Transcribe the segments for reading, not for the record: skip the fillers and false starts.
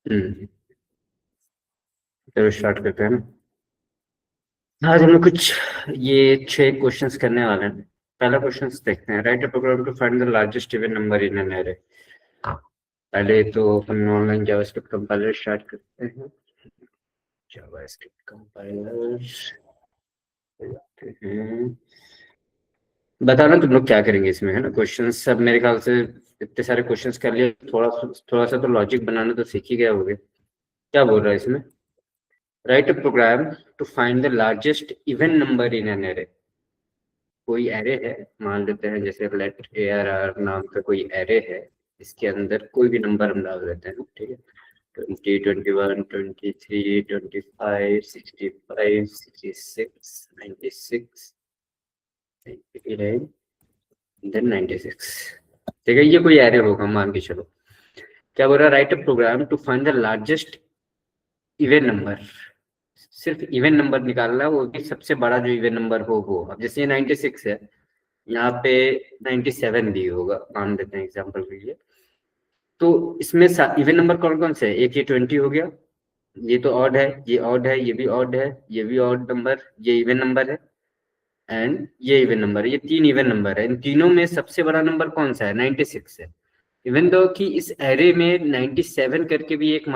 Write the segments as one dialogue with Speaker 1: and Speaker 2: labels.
Speaker 1: चलो स्टार्ट करते हैं ना। आज हम लोग कुछ ये 6 क्वेश्चंस करने वाले हैं। पहला क्वेश्चन देखते हैं। Write a program to find the largest even number in an array. पहले तो हम ऑनलाइन जावास्क्रिप्ट कंपाइलर स्टार्ट करते हैं। जावास्क्रिप्ट कंपाइलर जाते हैं। बताना तुम लोग क्या करेंगे इसमें, है ना। क्वेश्चंस सब मेरे ख्याल से इतने सारे क्वेश्चंस कर लिए, थोड़ा सा तो लॉजिक बनाना तो सीख ही गया होगे। क्या बोल रहा है इसमें? Write a program to find the largest even number in an array. कोई एरे है, मान लेते हैं जैसे लेट ARR नाम का कोई एरे है। इसके अंदर कोई भी नंबर हम डाल देते हैं, ठीक है। 20, 21, 23, 25, 65, 66, 96, 96, ठीक है। ये कोई एरे होगा, मान के चलो। क्या बोल रहा है? Write a program to find the largest even number. सिर्फ इवन नंबर निकालना है, वो भी सबसे बड़ा जो इवन नंबर हो वो। अब जैसे ये 96 है, यहाँ पे 97 भी होगा, मान लेते हैं एग्जांपल के लिए। तो इसमें इवन नंबर कौन कौन से है? एक ये 20 हो गया, ये तो ऑड है, ये ऑड है, ये भी ऑड है, ये भी ऑड नंबर, ये इवन नंबर है, एंड ये इवन नंबर है। ये 3 इवन नंबर है। इन तीनों में सबसे बड़ा नंबर कौन सा है? 96 है। इवन दो कि इस एरे में 97 करके भी एक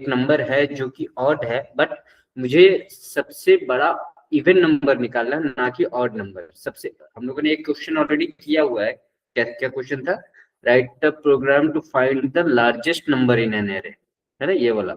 Speaker 1: नंबर है जो कि ऑड है, बट मुझे सबसे बड़ा इवन नंबर निकालना है, ना कि ऑड नंबर। सबसे हम लोगों ने एक क्वेश्चन ऑलरेडी किया हुआ है। क्या क्या क्वेश्चन था? Write the program to find the largest number in an array, है ना, ये वाला।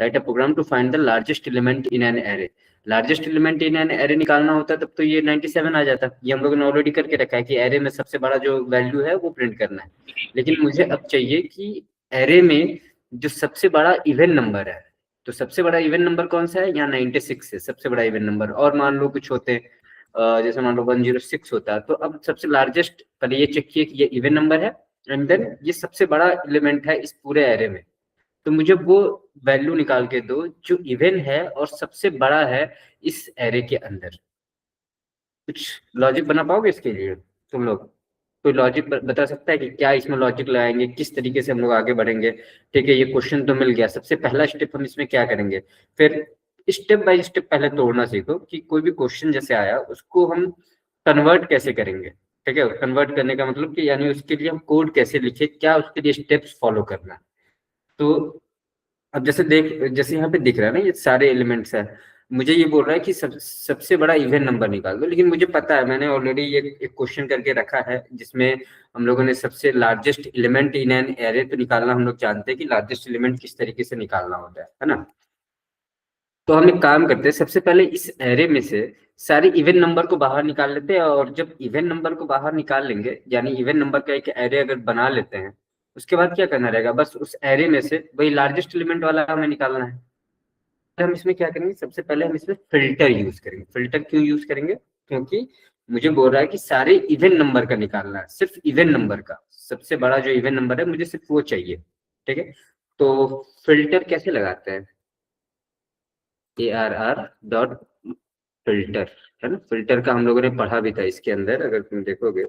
Speaker 1: Write a program to find the largest element in an array. Largest element in an array निकालना होता तब तो ये 97 आ जाता। ये हम लोगों ने ऑलरेडी करके रखा है कि एरे में सबसे बड़ा जो वैल्यू है वो प्रिंट करना है। लेकिन मुझे अब चाहिए कि एरे में जो सबसे बड़ा इवन नंबर है, तो सबसे बड़ा इवन नंबर कौन सा है? यहाँ 96 है सबसे बड़ा इवन नंबर। और मान लो कुछ होते हैं, जैसे मान लो 106 होता है। तो अब सबसे लार्जेस्ट, पहले ये चेक किए कि ये इवन नंबर है, एंड देन ये सबसे बड़ा एलिमेंट है इस पूरे एरे में। तो मुझे वो वैल्यू निकाल के दो जो इवन है और सबसे बड़ा है इस एरे के अंदर। कुछ लॉजिक बना पाओगे इसके लिए तुम लोग? कोई लॉजिक बता सकता है कि क्या इसमें लॉजिक लगाएंगे, किस तरीके से हम लोग आगे बढ़ेंगे? ठीक है, ये क्वेश्चन तो मिल गया। सबसे पहला स्टेप हम इसमें क्या करेंगे? फिर स्टेप बाय स्टेप पहले तोड़ना सीखो कि कोई भी क्वेश्चन जैसे आया उसको हम कन्वर्ट कैसे करेंगे। ठीक है, कन्वर्ट करने का मतलब कि यानी उसके लिए हम कोड कैसे लिखे, क्या उसके लिए स्टेप्स फॉलो करना है। तो अब जैसे यहाँ पे दिख रहा है ना, ये सारे एलिमेंट्स है। मुझे ये बोल रहा है कि सबसे बड़ा इवन नंबर निकाल दो। लेकिन मुझे पता है, मैंने ऑलरेडी ये एक क्वेश्चन करके रखा है जिसमें हम लोगों ने सबसे largest element in an array तो निकालना हम लोग जानते हैं कि लार्जेस्ट एलिमेंट किस तरीके से निकालना होता है ना। तो हम एक काम करते हैं, सबसे पहले इस एरे में से सारे इवन नंबर को बाहर निकाल लेते हैं। और जब इवन नंबर को बाहर निकाल लेंगे, यानी इवन नंबर का एक एरे अगर बना लेते हैं, उसके बाद क्या करना रहेगा? बस उस एरे में से वही लार्जेस्ट एलिमेंट वाला हमें निकालना है। तो हम इसमें क्या करेंगे? सबसे पहले हम इसमें फिल्टर यूज करेंगे। फिल्टर क्यों यूज करेंगे? क्योंकि मुझे बोल रहा है कि सारे इवन नंबर का निकालना है, सिर्फ इवन नंबर का। सबसे बड़ा जो इवन नंबर है मुझे सिर्फ वो चाहिए। ठीक है, तो फिल्टर कैसे लगाते हैं? ARR फिल्टर, है ना। फिल्टर का हम लोगों ने पढ़ा भी था इसके अंदर, अगर तुम देखोगे।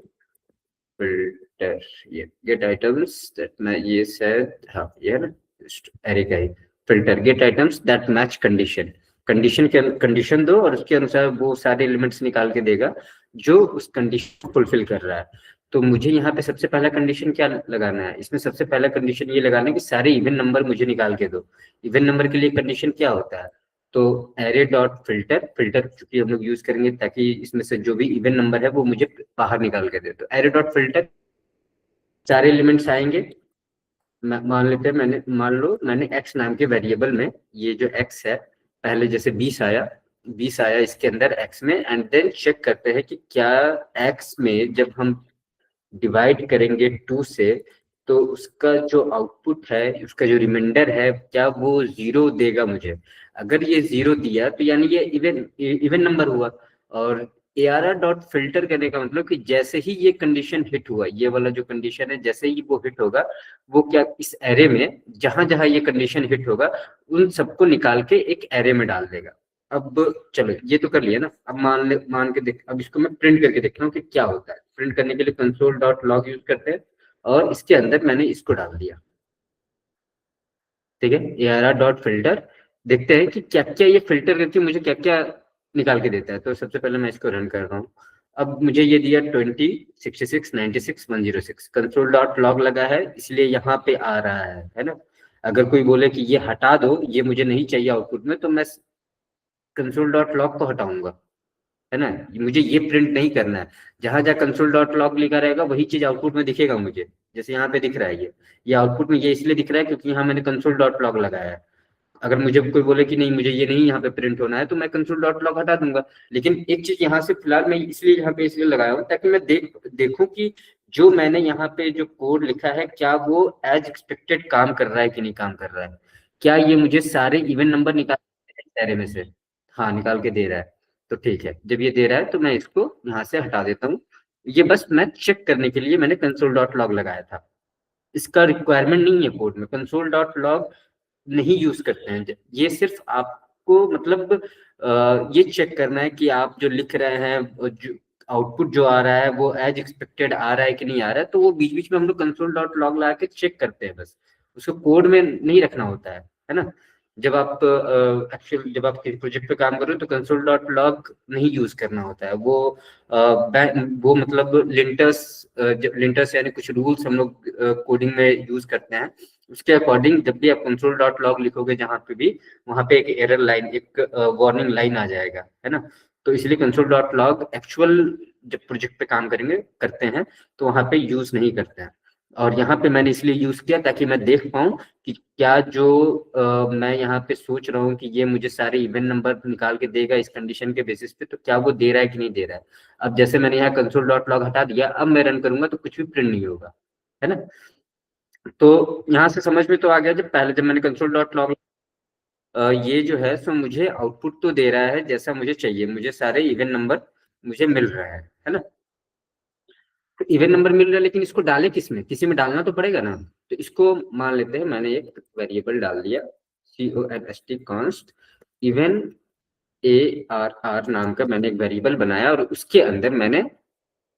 Speaker 1: फिल्टर, ये गेट आइटम्स दैट मैच, ये शायद हाँ ये है ना, एरे का ही। Filter get items that match condition. Condition दो और उसके अनुसार वो सारे एलिमेंट्स निकाल के देगा जो उस कंडीशन को फुलफिल कर रहा है। तो मुझे यहाँ पे सबसे पहला कंडीशन क्या लगाना है? इसमें सबसे पहला कंडीशन ये लगाना है कि सारे इवन नंबर मुझे निकाल के दो। इवन नंबर के लिए कंडीशन क्या होता है? तो एरे डॉट फिल्टर, फिल्टर चूंकि हम लोग यूज करेंगे ताकि इसमें से जो भी इवन नंबर है वो मुझे बाहर निकाल के दे। तो एरे डॉट फिल्टर, सारे एलिमेंट्स आएंगे। मान लेते हैं, मान लो मैंने x नाम के वेरिएबल में, ये जो x है, पहले जैसे 20 आया इसके अंदर x में। एंड देन चेक करते हैं कि क्या x में जब हम डिवाइड करेंगे 2 से, तो उसका जो आउटपुट है, उसका जो रिमाइंडर है, क्या वो 0 देगा मुझे? अगर ये 0 दिया तो यानी ये इवन इवन नंबर हुआ। और ARR डॉट फिल्टर करने का मतलब कि जैसे ही ये कंडीशन हिट हुआ, ये वाला जो कंडीशन है, जैसे ही वो हिट होगा, वो क्या इस एरे में जहां जहां ये कंडीशन हिट होगा उन सबको निकाल के एक एरे में डाल देगा। अब चलो ये तो कर लिया ना। अब मान के देख, अब इसको मैं प्रिंट करके देख रहा हूँ कि क्या होता है। प्रिंट करने के लिए कंसोल डॉट लॉग यूज करते हैं, और इसके अंदर मैंने इसको डाल दिया। ठीक है, ARR डॉट फिल्टर, देखते हैं कि क्या क्या ये फिल्टर करके मुझे क्या क्या निकाल के देता है। तो सबसे पहले मैं इसको रन कर रहा हूँ। अब मुझे ये दिया 20, 66, 96, 106, कंसोल डॉट लॉग लगा है इसलिए यहाँ पे आ रहा है ना। अगर कोई बोले कि ये हटा दो, ये मुझे नहीं चाहिए आउटपुट में, तो मैं कंसोल डॉट लॉग को हटाऊंगा, है ना। मुझे ये प्रिंट नहीं करना है। जहां जहां कंसोल डॉट लॉग लिखा रहेगा वही चीज आउटपुट में दिखेगा मुझे। जैसे यहाँ पे दिख रहा है, ये आउटपुट में ये इसलिए दिख रहा है क्योंकि यहाँ मैंने कंसोल डॉट लॉग लगाया है। अगर मुझे कोई बोले कि नहीं मुझे ये नहीं यहाँ पे प्रिंट होना है, तो मैं कंसोल डॉट लॉग हटा दूंगा। लेकिन एक चीज यहाँ से फिलहाल मैं इसलिए यहाँ पे इसलिए लगाया हूँ ताकि मैं देखूं कि जो मैंने यहाँ पे जो कोड लिखा है क्या वो एज एक्सपेक्टेड काम कर रहा है कि नहीं काम कर रहा है। क्या ये मुझे सारे इवन नंबर निकाल सारे में से, हाँ निकाल के दे रहा है। तो ठीक है, जब ये दे रहा है तो मैं इसको यहाँ से हटा देता हूँ। ये बस मैं चेक करने के लिए मैंने कंसोल डॉट लॉग लगाया था। इसका रिक्वायरमेंट नहीं है कोड में, कंसोल डॉट लॉग नहीं यूज करते हैं। ये सिर्फ आपको मतलब ये चेक करना है कि आप जो लिख रहे हैं, जो आउटपुट जो आ रहा है वो एज एक्सपेक्टेड आ रहा है कि नहीं आ रहा है। तो वो बीच बीच में हम लोग कंसोल डॉट लॉग लगा के चेक करते हैं बस, उसको कोड में नहीं रखना होता है ना। जब आप एक्चुअल जब आप किसी प्रोजेक्ट पे काम कर रहे हो तो कंसोल डॉट लॉग नहीं यूज करना होता है। वो मतलब लिंटर्स यानी कुछ रूल्स हम लोग कोडिंग में यूज करते हैं। उसके अकॉर्डिंग जब भी आप कंसोल डॉट लॉग लिखोगे जहां पे भी, वहां पे एक एरर लाइन, एक वार्निंग लाइन आ जाएगा, है ना। तो इसलिए कंसोल डॉट लॉग एक्चुअल जब प्रोजेक्ट पे काम करेंगे करते हैं तो वहां पे यूज नहीं करते हैं। और यहाँ पे मैंने इसलिए यूज किया ताकि मैं देख पाऊँ कि क्या जो मैं यहाँ पे सोच रहा हूँ कि ये मुझे सारे इवन नंबर निकाल के देगा इस कंडीशन के बेसिस पे, तो क्या वो दे रहा है कि नहीं दे रहा है। अब जैसे मैंने यहाँ कंसोल डॉट लॉग हटा दिया, अब मैं रन करूंगा तो कुछ भी प्रिंट नहीं होगा, है ना। तो यहाँ से समझ में तो आ गया, जब मैंने कंसोल डॉट लॉग ये जो है सो मुझे आउटपुट तो दे रहा है जैसा मुझे चाहिए, मुझे सारे इवन नंबर मुझे मिल रहा है ना। तो इवन नंबर मिल रहा है, लेकिन इसको डाले किस में, किसी में डालना तो पड़ेगा ना। तो इसको मान लेते हैं मैंने एक वेरिएबल डाल दिया, CONST कॉन्स्ट इवन ARR नाम का मैंने एक वेरिएबल बनाया, और उसके अंदर मैंने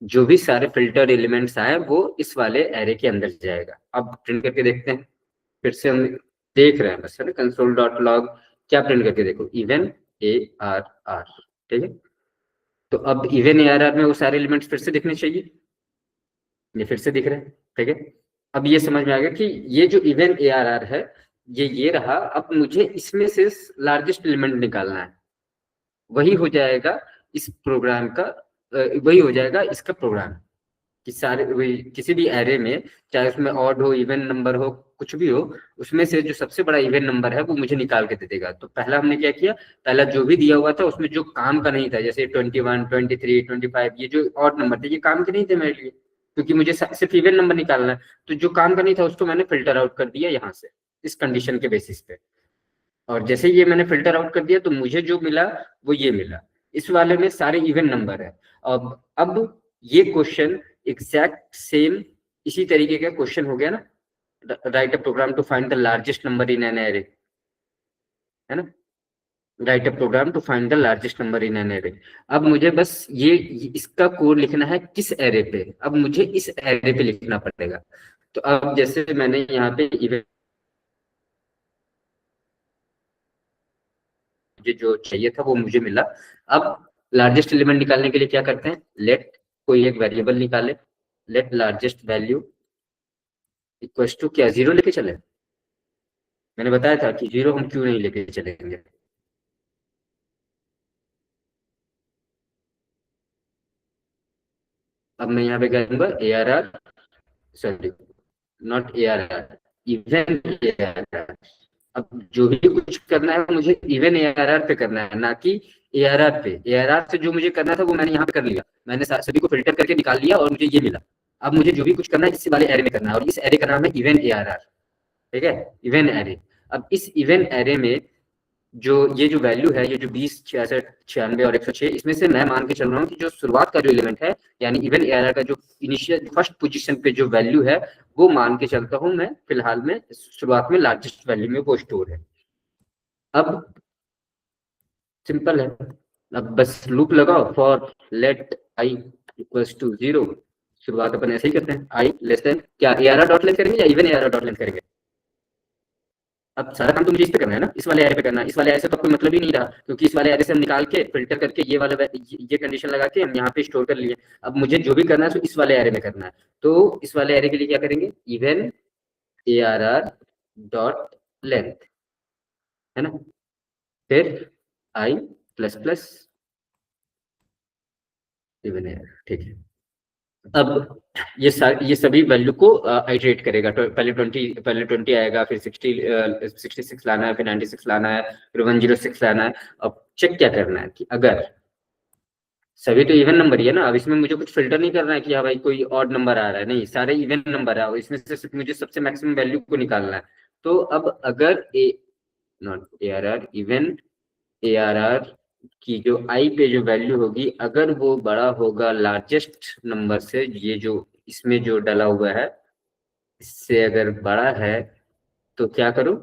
Speaker 1: जो भी सारे फिल्टर एलिमेंट्स आए वो इस वाले एरे के अंदर जाएगा। अब प्रिंट करके देखते हैं, फिर से हम देख रहे हैं बस, है ना। कंसोल डॉट लॉग क्या प्रिंट करके देखो, इवन ARR, ठीक है। तो अब इवन ARR में वो सारे एलिमेंट्स फिर से दिखने चाहिए, ये फिर से दिख रहे हैं, ठीक है। अब ये समझ में आ गया कि ये जो इवन ARR है ये रहा। अब मुझे इसमें से लार्जेस्ट एलिमेंट निकालना है, वही हो जाएगा इस प्रोग्राम का, वही हो जाएगा इसका प्रोग्राम। कि सारे वही किसी भी एरे में, चाहे उसमें ऑड हो इवन नंबर हो कुछ भी हो, उसमें से जो सबसे बड़ा इवन नंबर है वो मुझे निकाल के दे देगा। तो पहला हमने क्या किया, पहला जो भी दिया हुआ था उसमें जो काम का नहीं था, जैसे 21, 23, 25, ये जो ऑड नंबर थे ये काम के नहीं थे मेरे लिए, क्योंकि मुझे सिर्फ इवन नंबर निकालना है। तो जो काम का नहीं था उसको मैंने फिल्टर आउट कर दिया यहाँ से, इस कंडीशन के बेसिस पे। और जैसे ये मैंने फिल्टर आउट कर दिया तो मुझे जो मिला वो ये मिला, इस वाले में सारे इवन नंबर है। अब ये क्वेश्चन एग्जैक्ट सेम इसी तरीके का क्वेश्चन हो गया ना, write a program to find the largest number in an array, है ना। Write a program to find the largest number in an array. अब मुझे बस ये इसका कोड लिखना है किस एरे पे, अब मुझे इस एरे पे लिखना पड़ेगा। तो अब जैसे मैंने यहाँ पे इवन मुझे जो चाहिए था वो मुझे मिला। अब लार्जेस्ट एलिमेंट निकालने के लिए क्या करते हैं, लेट कोई एक वेरिएबल निकाले, let largest value equals to क्या, जीरो लेके चले। मैंने बताया था कि जीरो हम क्यों नहीं लेके चलेंगे। अब मैं यहाँ पे करूंगा ARR, sorry not ARR, even ARR। अब जो भी कुछ करना है मुझे इवन ARR पे करना है, ना कि ARR पे। ARR से जो मुझे करना था वो मैंने यहाँ पे कर लिया, मैंने सभी को फिल्टर करके निकाल लिया और मुझे ये मिला। अब मुझे जो भी कुछ करना है इसी वाले एरे में करना है, और इस एरे का नाम है इवन ARR, ठीक है, इवन एरे। अब इस इवन एरे में जो ये जो वैल्यू है, ये जो 20, 66, 96 और 106, इसमें से मैं मान के चल रहा हूँ कि जो शुरुआत का जो एलिमेंट है, यानी इवन ARR का जो इनिशियल फर्स्ट पोजीशन पे जो वैल्यू है वो मान के चलता हूँ मैं फिलहाल में, शुरुआत में लार्जेस्ट वैल्यू में वो स्टोर है। अब सिंपल है, अब बस लूप लगाओ for let I equals to 0। शुरुआत अपन ऐसे ही करते हैं, आई लेस देन क्या ARR डॉट लेन करेंगे या इवन ARR डॉट लेन करेंगे। अब सारा काम तो मुझे इस पे करना है ना, इस वाले एरे पे करना है। इस वाले एरे से तो कोई मतलब ही नहीं रहा, क्योंकि इस वाले एरे से हम निकाल के फिल्टर करके ये वाला ये कंडीशन लगा के हम यहाँ पे स्टोर कर लिए। अब मुझे जो भी करना है तो इस वाले एरे में करना है। तो इस वाले एरे के लिए क्या करेंगे, इवन ARR डॉट लेंथ, है ना, फिर आई प्लस प्लस इवन एरर, ठीक है। अब ये सभी वैल्यू को आइटरेट करेगा। पहले 20 आएगा, फिर 66 लाना है, फिर 96 लाना है, फिर 106 लाना है। अब चेक क्या करना है कि अगर सभी तो इवन नंबर ही है ना, अब इसमें मुझे कुछ फिल्टर नहीं करना है कि हाँ भाई कोई ऑड नंबर आ रहा है, नहीं, सारे इवन नंबर है, इसमें से सिर्फ मुझे सबसे मैक्सिमम वैल्यू को निकालना है। तो अब अगर नॉट ARR, इवन ARR की जो आई पे जो वैल्यू होगी, अगर वो बड़ा होगा लार्जेस्ट नंबर से, ये जो इसमें जो डला हुआ है इससे अगर बड़ा है, तो क्या करूं,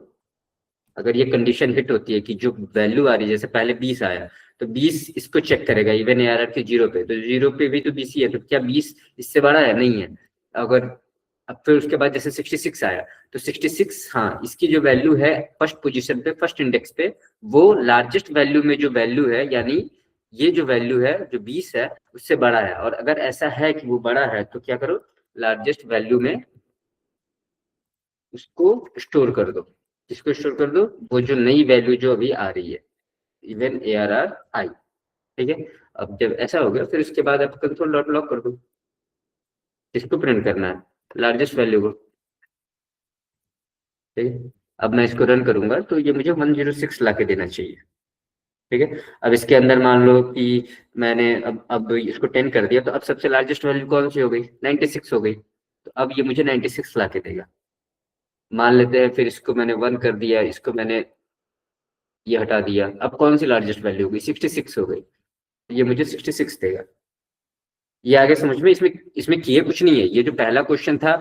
Speaker 1: अगर ये कंडीशन हिट होती है कि जो वैल्यू आ रही है, जैसे पहले 20 आया, तो 20 इसको चेक करेगा इवन ARR के 0 पे, तो 0 पे भी तो 20 ही है, तो क्या 20 इससे बड़ा है, नहीं है। अगर अब फिर उसके बाद जैसे 66 आया, तो 66, हाँ, इसकी जो वैल्यू है फर्स्ट पोजीशन पे, फर्स्ट इंडेक्स पे, वो लार्जेस्ट वैल्यू में जो वैल्यू है, यानी ये जो वैल्यू है जो 20 है उससे बड़ा है। और अगर ऐसा है कि वो बड़ा है, तो क्या करो, लार्जेस्ट वैल्यू में उसको स्टोर कर दो। इसको स्टोर कर दो, वो जो नई वैल्यू जो अभी आ रही है, इवन ARR आई, ठीक है। अब जब ऐसा हो गया, फिर उसके बाद आप कंसोल डॉट लॉग कर दो। इसको प्रिंट करना है लार्जेस्ट वैल्यू को, ठीक है। अब मैं इसको रन करूंगा तो ये मुझे 106 ला के देना चाहिए, ठीक है। अब इसके अंदर मान लो कि मैंने अब इसको 10 कर दिया, तो अब सबसे लार्जेस्ट वैल्यू कौन सी हो गई, 96 हो गई, तो अब ये मुझे 96 ला के देगा। मान लेते हैं फिर इसको मैंने 1 कर दिया, इसको मैंने ये हटा दिया, अब कौन सी लार्जेस्ट वैल्यू हो गई, 66 हो गई, ये मुझे 66 देगा। ये आगे समझ में, इसमें इसमें किए कुछ नहीं है, ये जो पहला क्वेश्चन था,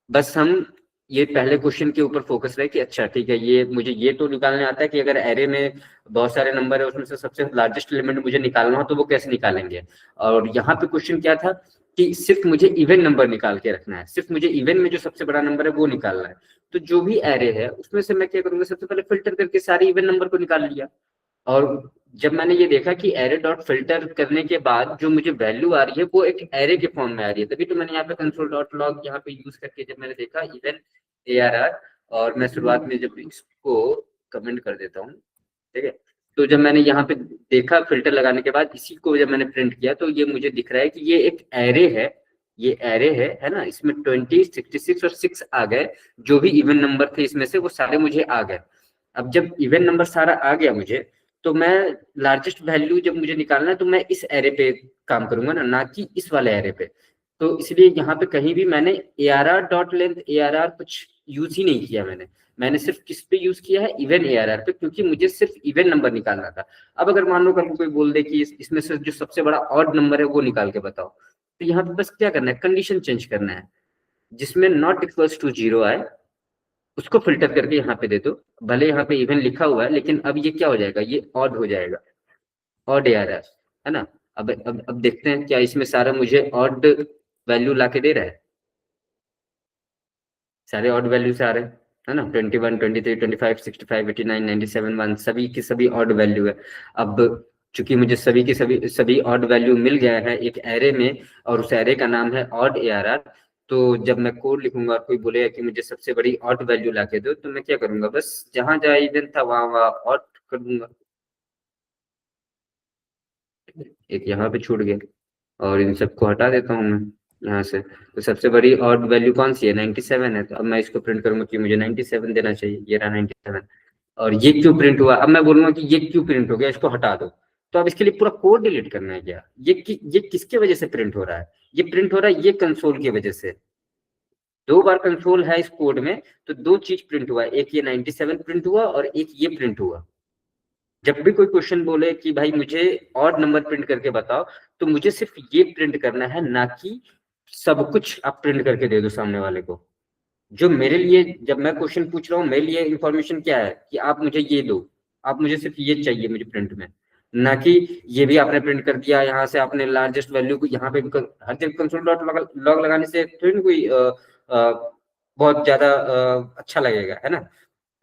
Speaker 1: बस हम ये पहले क्वेश्चन के ऊपर फोकस रहे कि अच्छा ठीक है, ये मुझे ये तो निकालने आता है कि अगर एरे में बहुत सारे नंबर है, उसमें से सबसे लार्जेस्ट एलिमेंट मुझे निकालना हो तो वो कैसे निकालेंगे। और यहाँ पे क्वेश्चन क्या था कि सिर्फ मुझे इवन नंबर निकाल के रखना है, सिर्फ मुझे इवन में जो सबसे बड़ा नंबर है वो निकालना है। तो जो भी एरे है उसमें से मैं क्या करूंगा, सबसे पहले फिल्टर करके सारे इवन नंबर को निकाल लिया। और जब मैंने ये देखा कि एरे डॉट फिल्टर करने के बाद जो मुझे वैल्यू आ रही है वो एक एरे के फॉर्म में आ रही है, तभी तो मैंने यहाँ पे कंसोल डॉट लॉग यहाँ पे यूज करके जब मैंने देखा इवन ARR, और मैं शुरुआत में जब इसको कमेंट कर देता हूँ, ठीक है। तो जब मैंने यहाँ पे देखा फिल्टर लगाने के बाद इसी को जब मैंने प्रिंट किया, तो ये मुझे दिख रहा है कि ये एक एरे है, ये एरे है ना, इसमें 20, 66 और 6 आ गए। जो भी इवन नंबर थे इसमें से वो सारे मुझे आ गए। अब जब इवन नंबर सारा आ गया मुझे, तो मैं लार्जेस्ट वैल्यू जब मुझे निकालना है तो मैं इस एरे पे काम करूंगा ना कि इस वाले एरे पे। तो इसलिए यहाँ पे कहीं भी मैंने ARR डॉट लेंथ ARR कुछ यूज ही नहीं किया। मैंने सिर्फ किस पे यूज किया है, इवन ARR पे, क्योंकि मुझे सिर्फ इवन नंबर निकालना था। अब अगर मान लो कल को कोई बोल दे कि इसमें से जो सबसे बड़ा ऑड नंबर है वो निकाल के बताओ, तो यहाँ पे बस क्या करना है, कंडीशन चेंज करना है, जिसमें नॉट इक्वल्स टू 0 आए उसको फिल्टर करके यहाँ पे दे दो। भले यहाँ पे इवन लिखा हुआ है, लेकिन अब ये क्या हो जाएगा, ये ऑड हो जाएगा, ऑड ARR, है ना। अब देखते हैं क्या इसमें सारा मुझे ऑड वैल्यू ला के दे रहा है, सारे ऑड वैल्यू से आ रहे हैं, है ना, 21, 23, 25, 65, 89, 97, 1, सभी की सभी ऑड वैल्यू है। अब चूंकि मुझे सभी की सभी ऑड वैल्यू मिल गया है एक एरे में, और उस एरे का नाम है ऑड ARR, तो जब मैं कोड लिखूंगा और कोई बोलेगा कि मुझे सबसे बड़ी ऑड वैल्यू ला के दो, तो मैं क्या करूंगा, बस जहां जहां इवन था वहां वहां ऑड कर दूंगा। एक यहाँ पे छूट गया, और इन सबको हटा देता हूँ मैं यहाँ से। तो सबसे बड़ी ऑड वैल्यू कौन सी है, 97 है, तो अब मैं इसको प्रिंट करूंगा कि मुझे 97 देना चाहिए, ये रहा 97। और ये क्यों प्रिंट हुआ, अब मैं बोलूंगा कि ये क्यों प्रिंट हो गया, इसको हटा दो। तो अब इसके लिए पूरा कोड डिलीट करना है क्या, ये किसके वजह से प्रिंट हो रहा है, ये प्रिंट हो रहा है ये कंसोल की वजह से। दो बार कंसोल है इस कोड में, तो दो चीज प्रिंट हुआ, एक ये 97 प्रिंट हुआ और एक ये प्रिंट हुआ। जब भी कोई क्वेश्चन बोले कि भाई मुझे ऑड नंबर प्रिंट करके बताओ, तो मुझे सिर्फ ये प्रिंट करना है, ना कि सब कुछ आप प्रिंट करके दे दो सामने वाले को। जो मेरे लिए, जब मैं क्वेश्चन पूछ रहा हूँ, मेरे लिए इंफॉर्मेशन क्या है कि आप मुझे ये दो, आप मुझे सिर्फ ये चाहिए मुझे प्रिंट में, ना कि ये भी आपने प्रिंट कर दिया, यहाँ से आपने लार्जेस्ट वैल्यू को यहाँ पे भी हर जगह कंसोल डॉट लॉग लगाने से थोड़ी ना कोई बहुत ज्यादा अच्छा लगेगा, है ना।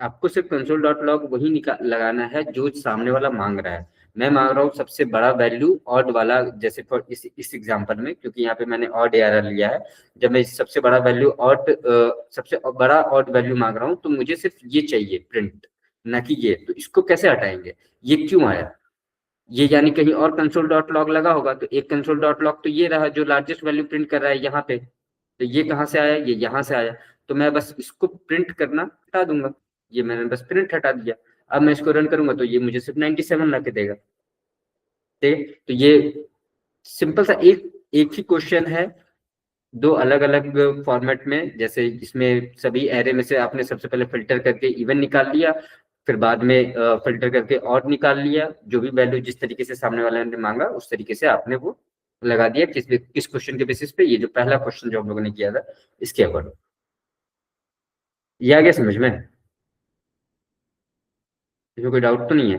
Speaker 1: आपको सिर्फ कंसोल डॉट लॉग वही लगाना है जो सामने वाला मांग रहा है। मैं मांग रहा हूँ सबसे बड़ा वैल्यू ऑड वाला, जैसे फॉर इस एग्जांपल में, क्योंकि यहाँ पे मैंने ऑड ARR लिया है। जब मैं सबसे बड़ा वैल्यू ऑड सबसे बड़ा ऑड वैल्यू मांग रहा हूँ तो मुझे सिर्फ ये चाहिए प्रिंट, ना कि ये। तो इसको कैसे हटाएंगे, ये क्यों आया, ये यानी कहीं और कंसोल डॉट लॉग लगा होगा। तो एक कंसोल डॉट लॉग तो ये रहा जो लार्जेस्ट वैल्यू प्रिंट कर रहा है यहाँ पे। तो ये कहाँ से आया, ये यहाँ से आया। तो मैं बस इसको प्रिंट करना हटा दूंगा, ये मैंने बस प्रिंट हटा दिया। अब मैं इसको रन करूंगा तो ये मुझे सिर्फ 97 ला के देगा। ठीक है, तो ये सिंपल सा एक एक ही क्वेश्चन है, दो अलग अलग फॉर्मेट में। जैसे इसमें सभी एरे में से आपने सबसे पहले फिल्टर करके इवन निकाल लिया, फिर बाद में फिल्टर करके ऑड निकाल लिया। जो भी वैल्यू जिस तरीके से सामने वाले ने मांगा उस तरीके से आपने वो लगा दिया। किस क्वेश्चन के बेसिस पे, ये जो पहला क्वेश्चन जो हम लोगों ने किया था इसके अकॉर्डिंग। ये आ गया समझ में, इसमें कोई डाउट तो नहीं है?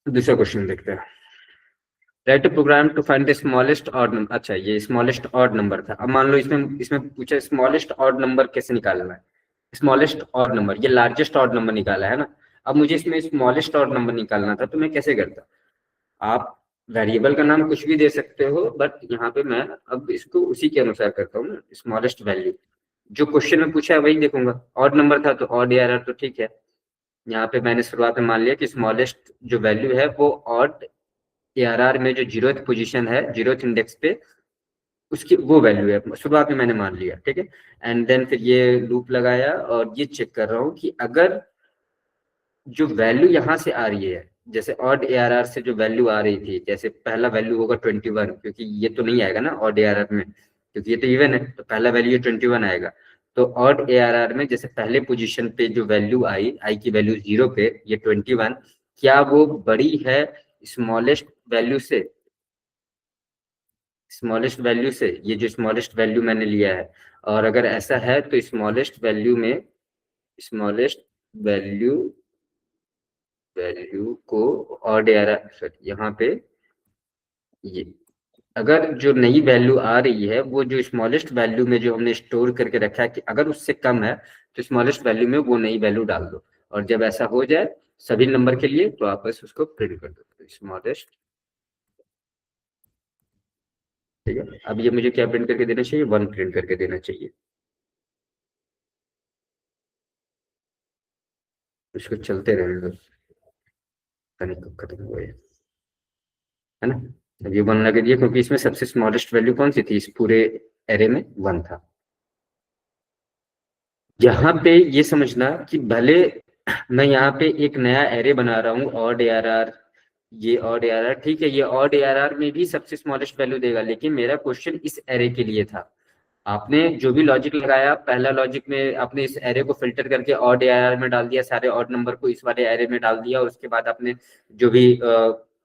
Speaker 1: दूसरा क्वेश्चन देखते हैं। Write a program to find the smallest odd number. अच्छा, ये स्मॉलेस्ट ऑड नंबर था। अब मान लो इसमें इसमें पूछा स्मॉलेस्ट ऑड नंबर कैसे निकालना है। स्मॉलेस्ट ऑड नंबर, ये लार्जेस्ट ऑड नंबर निकाला है ना। अब मुझे इसमें स्मॉलेस्ट ऑड नंबर निकालना था, तो मैं कैसे करता? आप वेरिएबल का नाम कुछ भी दे सकते हो, बट यहाँ पे मैं अब इसको उसी के अनुसार करता हूँ ना। स्मॉलेस्ट वैल्यू जो क्वेश्चन में पूछा है वही देखूंगा। ऑड नंबर था तो ऑड ARR तो ठीक है। यहाँ पे मैंने शुरुआत में मान लिया कि स्मॉलेस्ट जो वैल्यू है वो ऑड ARR में जो 0th पोजीशन है, 0th इंडेक्स पे, उसकी वो वैल्यू है। शुरुआत में मैंने मान लिया, ठीक है। एंड देन फिर ये लूप लगाया और ये चेक कर रहा हूँ कि अगर जो वैल्यू यहाँ से आ रही है, जैसे ऑड ARR से जो वैल्यू आ रही थी, जैसे पहला वैल्यू होगा 21, क्योंकि ये तो नहीं आएगा ना ऑड ARR में, क्योंकि ये तो इवन है, तो पहला वैल्यू 21 आएगा। तो ऑड ARR में जैसे पहले पोजीशन पे जो वैल्यू आई की वैल्यू 0 पे, ये 21, क्या वो बड़ी है स्मॉलेस्ट वैल्यू से? स्मॉलेस्ट वैल्यू से, ये जो स्मॉलेस्ट वैल्यू मैंने लिया है। और अगर ऐसा है तो स्मॉलेस्ट वैल्यू में, स्मॉलेस्ट वैल्यू वैल्यू को ऑड ARR, सॉरी यहाँ पे ये, अगर जो नई वैल्यू आ रही है वो जो स्मॉलेस्ट वैल्यू में जो हमने स्टोर करके रखा है कि अगर उससे कम है तो स्मॉलेस्ट वैल्यू में वो नई वैल्यू डाल दो। और जब ऐसा हो जाए सभी नंबर के लिए तो आप बस उसको प्रिंट कर दो, स्मॉलेस्ट। ठीक है, अब ये मुझे क्या प्रिंट करके देना चाहिए, 1 प्रिंट करके देना चाहिए। उसको चलते रहेंगे, कब खत्म हुआ है ना। अब ये 1 लगा दिया क्योंकि इसमें सबसे स्मॉलेस्ट वैल्यू कौन सी थी, इस पूरे एरे में 1 था। यहाँ पे ये समझना कि भले मैं यहाँ पे एक नया एरे बना रहा हूँ ऑड ARR, ये ऑड ARR ठीक है, ये ऑड ARR में भी सबसे स्मॉलेस्ट वैल्यू देगा, लेकिन मेरा क्वेश्चन इस एरे के लिए था। आपने जो भी लॉजिक लगाया, पहला लॉजिक में आपने इस एरे को फिल्टर करके ऑड ARR में डाल दिया, सारे ऑड नंबर को इस वाले एरे में डाल दिया, और उसके बाद आपने जो भी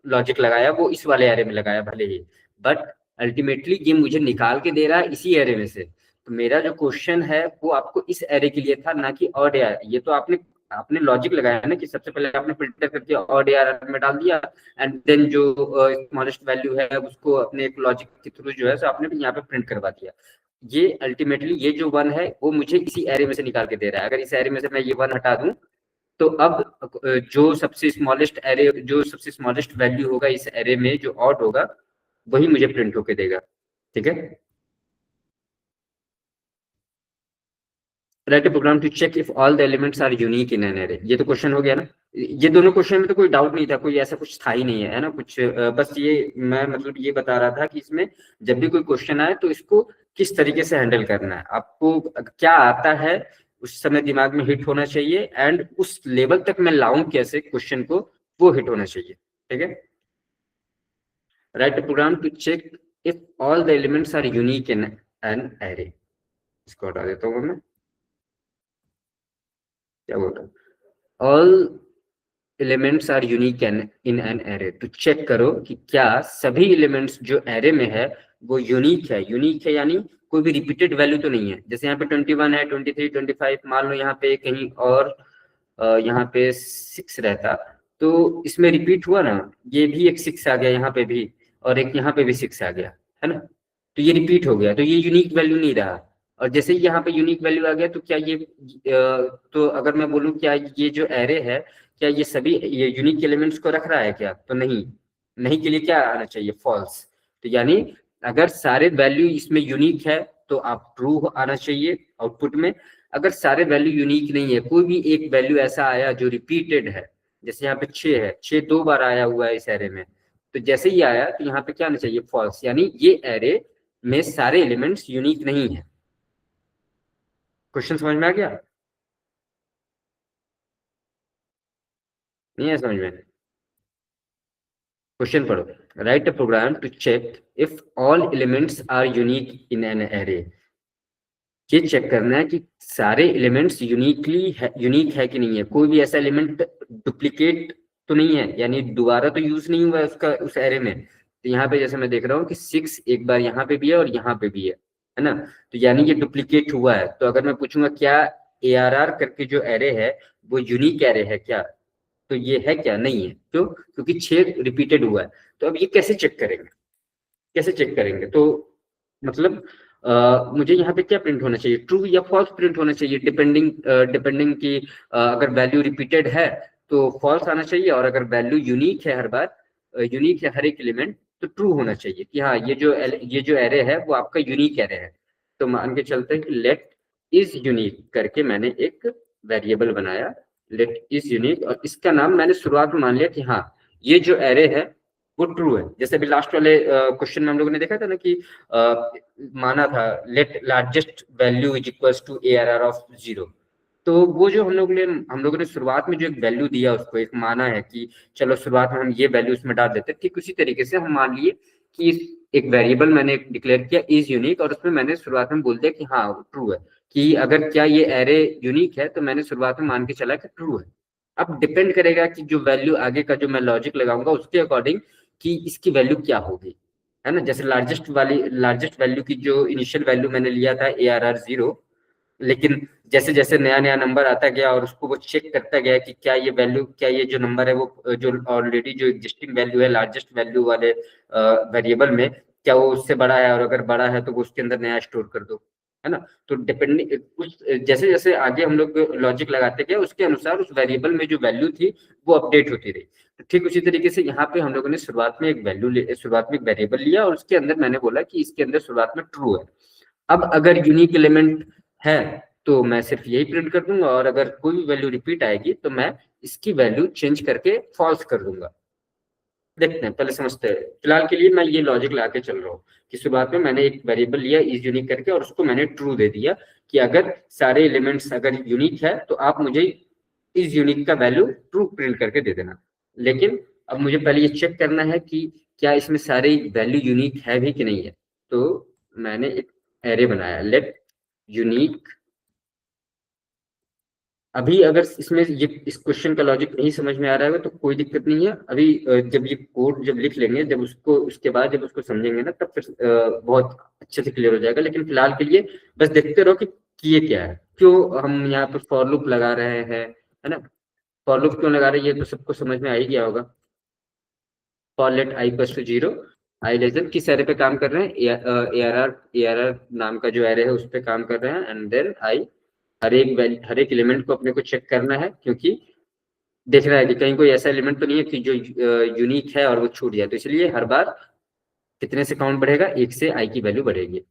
Speaker 1: लॉजिक लगाया वो इस वाले एरे में लगाया भले ही, बट अल्टीमेटली ये मुझे निकाल के दे रहा है इसी एरे में से। तो मेरा जो क्वेश्चन है वो आपको इस एरे के लिए था, ना कि ऑड ARR। ये तो आपने आपने लॉजिक लगाया ना कि सबसे पहले आपने फिल्टर करके ऑड ARR में डाल दिया, एंड देन जो स्मॉलेस्ट वैल्यू है उसको अपने एक लॉजिक के थ्रू जो है सो आपने यहाँ पे प्रिंट करवा दिया। ये अल्टीमेटली ये जो 1 है वो मुझे इसी एरे में से निकाल के दे रहा है। अगर इस एरे में से मैं ये 1 हटा दूं तो अब जो सबसे स्मॉलेस्ट एरे, जो सबसे स्मॉलेस्ट वैल्यू होगा इस एरे में जो ऑड होगा, वही मुझे प्रिंट होके देगा। ठीक है, write a program to check if all the elements are unique in an array. ये तो क्वेश्चन हो गया ना। ये दोनों क्वेश्चन में तो कोई डाउट नहीं था, कोई ऐसा कुछ था ही नहीं है, है ना कुछ। बस ये मैं मतलब ये बता रहा था कि इसमें जब भी कोई क्वेश्चन आए तो इसको किस तरीके से हैंडल करना है, आपको क्या आता है उस समय दिमाग में हिट होना चाहिए, एंड उस लेवल तक मैं लाऊं कैसे क्वेश्चन को, वो हिट होना चाहिए। ठीक है, write a program to check if all the elements are unique in an array. इसको हटा देता हूँ मैं, क्या बोल रहा हूँ, all elements are unique in an array. तो चेक करो कि क्या सभी एलिमेंट्स जो एरे में है वो यूनिक है। यूनिक है यानी कोई भी रिपीटेड वैल्यू तो नहीं है। जैसे यहाँ पे 21 है, 23, 25, मान लो यहाँ पे कहीं और यहाँ पे 6 रहता तो इसमें रिपीट हुआ ना, ये भी एक 6 आ गया यहाँ पे भी, और एक यहाँ पे भी 6 आ गया, है ना। तो ये रिपीट हो गया तो ये यूनिक वैल्यू नहीं रहा। और जैसे ही यहाँ पे यूनिक वैल्यू आ गया तो क्या ये तो अगर मैं बोलूँ क्या ये जो एरे है क्या ये सभी ये यूनिक एलिमेंट्स को रख रहा है क्या, तो नहीं। नहीं के लिए क्या आना चाहिए, फॉल्स। तो यानी अगर सारे वैल्यू इसमें यूनिक है तो आप ट्रू आना चाहिए आउटपुट में। अगर सारे वैल्यू यूनिक नहीं है, कोई भी एक वैल्यू ऐसा आया जो रिपीटेड है, जैसे यहाँ पे 6 है, 6 2 बार आया हुआ है इस एरे में, तो जैसे ही आया तो यहाँ पे क्या आना चाहिए, फॉल्स। यानी ये एरे में सारे एलिमेंट्स यूनिक नहीं है। क्वेश्चन समझ में आ गया? नहीं है समझ में? क्वेश्चन पढ़ो। Write a program to check if all elements are unique in an array. ये चेक करना है कि सारे एलिमेंट्स यूनिक है कि नहीं है, कोई भी ऐसा एलिमेंट डुप्लीकेट तो नहीं है, यानी दोबारा तो यूज नहीं हुआ है उसका उस एरे में। तो यहाँ पे जैसे मैं देख रहा हूँ कि 6 एक बार यहाँ पे भी है और यहाँ पे भी है ना, तो यानी ये डुप्लीकेट हुआ है। तो अगर मैं पूछूंगा क्या ARR करके जो एरे है वो यूनिक एरे है क्या, तो ये है क्या, नहीं है। क्यों? क्योंकि 6 रिपीटेड हुआ है। तो अब ये कैसे चेक करेंगे, कैसे चेक करेंगे? तो मतलब मुझे यहाँ पे क्या प्रिंट होना चाहिए, ट्रू या फॉल्स प्रिंट होना चाहिए, डिपेंडिंग की अगर वैल्यू रिपीटेड है तो फॉल्स आना चाहिए, और अगर वैल्यू यूनिक है हर बार, यूनिक है हर एक एलिमेंट, तो ट्रू होना चाहिए कि हाँ ये जो एरे है वो आपका यूनिक एरे है। तो मान के चलते हैं कि लेट इज यूनिक करके मैंने एक वेरिएबल बनाया, लेट इज यूनिक, और इसका नाम मैंने शुरुआत में मान लिया कि हाँ ये जो एरे है वो ट्रू है। जैसे अभी लास्ट वाले क्वेश्चन में हम लोगों ने देखा था ना कि माना था let largest value is equals to ARR of 0। तो वो जो हम लोगों ने शुरुआत में जो एक वैल्यू दिया उसको एक माना है कि चलो शुरुआत में हम ये वैल्यू उसमें डाल देते हैं, ठीक उसी तरीके से हम मान लिए कि एक वेरिएबल मैंने डिक्लेयर किया इज यूनिक, और उसमें मैंने शुरुआत में बोल दिया कि हाँ ट्रू है, कि अगर क्या ये एरे यूनिक है, तो मैंने शुरुआत में मान के चला कि ट्रू है। अब डिपेंड करेगा कि जो वैल्यू आगे का जो मैं लॉजिक लगाऊंगा उसके अकॉर्डिंग कि इसकी वैल्यू क्या होगी, है ना। जैसे लार्जेस्ट वैल्यू की जो इनिशियल वैल्यू मैंने लिया था ARR 0, लेकिन जैसे जैसे नया नया नंबर आता गया और उसको वो चेक करता गया कि क्या ये जो नंबर है वो जो ऑलरेडी जो एग्जिस्टिंग वैल्यू है लार्जेस्ट वैल्यू वाले वेरिएबल में, क्या वो उससे बड़ा है, और अगर बड़ा है तो वो उसके अंदर नया स्टोर कर दो, है ना। तो डिपेंडिंग उस जैसे जैसे आगे हम लोग लॉजिक लगाते गए उसके अनुसार उस वेरिएबल में जो वैल्यू थी वो अपडेट होती रही। तो ठीक उसी तरीके से यहाँ पे हम लोगों ने शुरुआत में शुरुआत में एक वेरिएबल लिया और उसके अंदर मैंने बोला कि इसके अंदर शुरुआत में ट्रू है। अब अगर यूनिक एलिमेंट है तो मैं सिर्फ यही प्रिंट कर दूंगा, और अगर कोई भी वैल्यू रिपीट आएगी तो मैं इसकी वैल्यू चेंज करके फॉल्स कर दूंगा। देखते हैं, पहले समझते हैं। फिलहाल के लिए मैं ये लॉजिक लगा के चल रहा हूँ कि शुरुआत में मैंने एक वेरिएबल लिया इज यूनिक करके और उसको मैंने ट्रू दे दिया कि अगर सारे एलिमेंट्स अगर यूनिक है तो आप मुझे इज यूनिक का वैल्यू ट्रू प्रिंट करके दे देना। लेकिन अब मुझे पहले ये चेक करना है कि क्या इसमें सारे वैल्यू यूनिक है भी कि नहीं है। तो मैंने एक एरे बनाया लेट यूनिक। अभी अगर इसमें ये इस क्वेश्चन का लॉजिक नहीं समझ में आ रहा है तो कोई दिक्कत नहीं है। अभी जब ये कोड जब लिख लेंगे, जब उसको उसके बाद जब उसको समझेंगे ना, तब फिर बहुत अच्छे से क्लियर हो जाएगा। लेकिन फिलहाल के लिए बस देखते रहो कि किए क्या है, क्यों हम यहाँ पर फॉर लूप लगा रहे हैं, है ना। फॉर लूप क्यों लगा रहे हैं ये तो सबको समझ में आ ही गया होगा। For let I equals to 0, I less than किस एरे पे काम कर रहे हैं, ARR नाम का जो एरे है उस पे काम कर रहे हैं, एंड देन आई हर एक एलिमेंट को अपने को चेक करना है, क्योंकि देख रहा है कि कहीं कोई ऐसा एलिमेंट तो नहीं है कि जो यूनिक है और वो छूट जाए। तो इसलिए हर बार कितने से काउंट बढ़ेगा, 1 से आई की वैल्यू बढ़ेगी।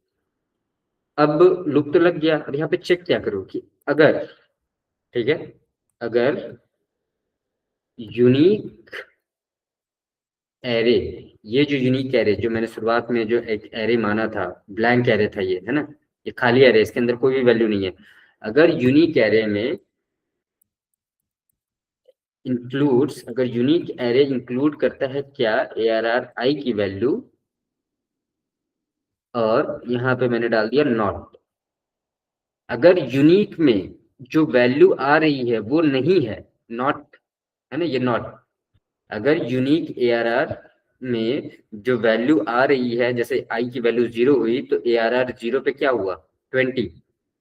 Speaker 1: अब लूप तो लग गया, अब यहाँ पे चेक क्या करूँ कि अगर, ठीक है, अगर यूनिक एरे, ये जो यूनिक एरे जो मैंने शुरुआत में जो एक एरे माना था, ब्लैंक एरे था ये, है ना, ये खाली एरे, इसके अंदर कोई भी वैल्यू नहीं है। अगर यूनिक एरे में इंक्लूड्स, अगर यूनिक एरे इंक्लूड करता है क्या ARR आई की वैल्यू, और यहाँ पे मैंने डाल दिया नॉट। अगर यूनिक में जो वैल्यू आ रही है वो नहीं है, नॉट, है ना, ये नॉट। अगर यूनिक ARR में जो वैल्यू आ रही है, जैसे आई की वैल्यू 0 हुई तो ARR 0 पे क्या हुआ, 20,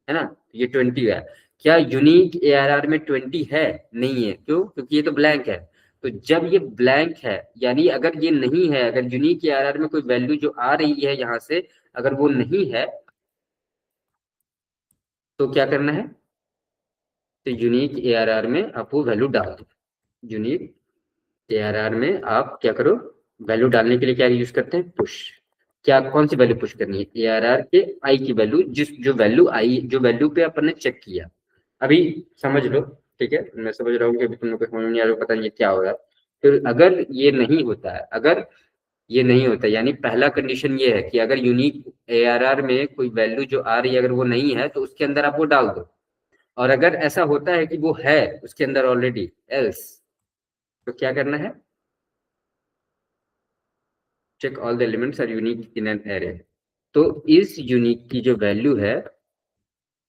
Speaker 1: है ना, ये 20 है। क्या यूनिक ARR में 20 है? नहीं है। क्यों? क्योंकि ये तो ब्लैंक है। तो जब ये ब्लैंक है, यानी अगर ये नहीं है, अगर यूनिक ARR में कोई वैल्यू जो आ रही है यहाँ से अगर वो नहीं है, तो क्या करना है, तो यूनिक ARR में आप वो वैल्यू डाल दो। यूनिक ARR में आप क्या करो, वैल्यू डालने के लिए क्या यूज करते हैं, पुश। क्या कौन सी वैल्यू पुश करनी है, ARR के आई की वैल्यू, जिस जो वैल्यू आई, जो वैल्यू पे अपन ने चेक किया। अभी समझ लो, ठीक है, मैं समझ रहा हूँ कि अभी तुम लोग को समझ नहीं आ रहा, पता नहीं क्या हो रहा है। तो अगर ये नहीं होता है, अगर ये नहीं होता, यानी पहला कंडीशन ये है कि अगर यूनिक ARR में कोई वैल्यू जो आ रही है अगर वो नहीं है तो उसके अंदर आप वो डाल दो। और अगर ऐसा होता है कि वो है उसके अंदर ऑलरेडी, एल्स, तो क्या करना है, check all the elements are unique in an array. तो इस यूनिक की जो वैल्यू है,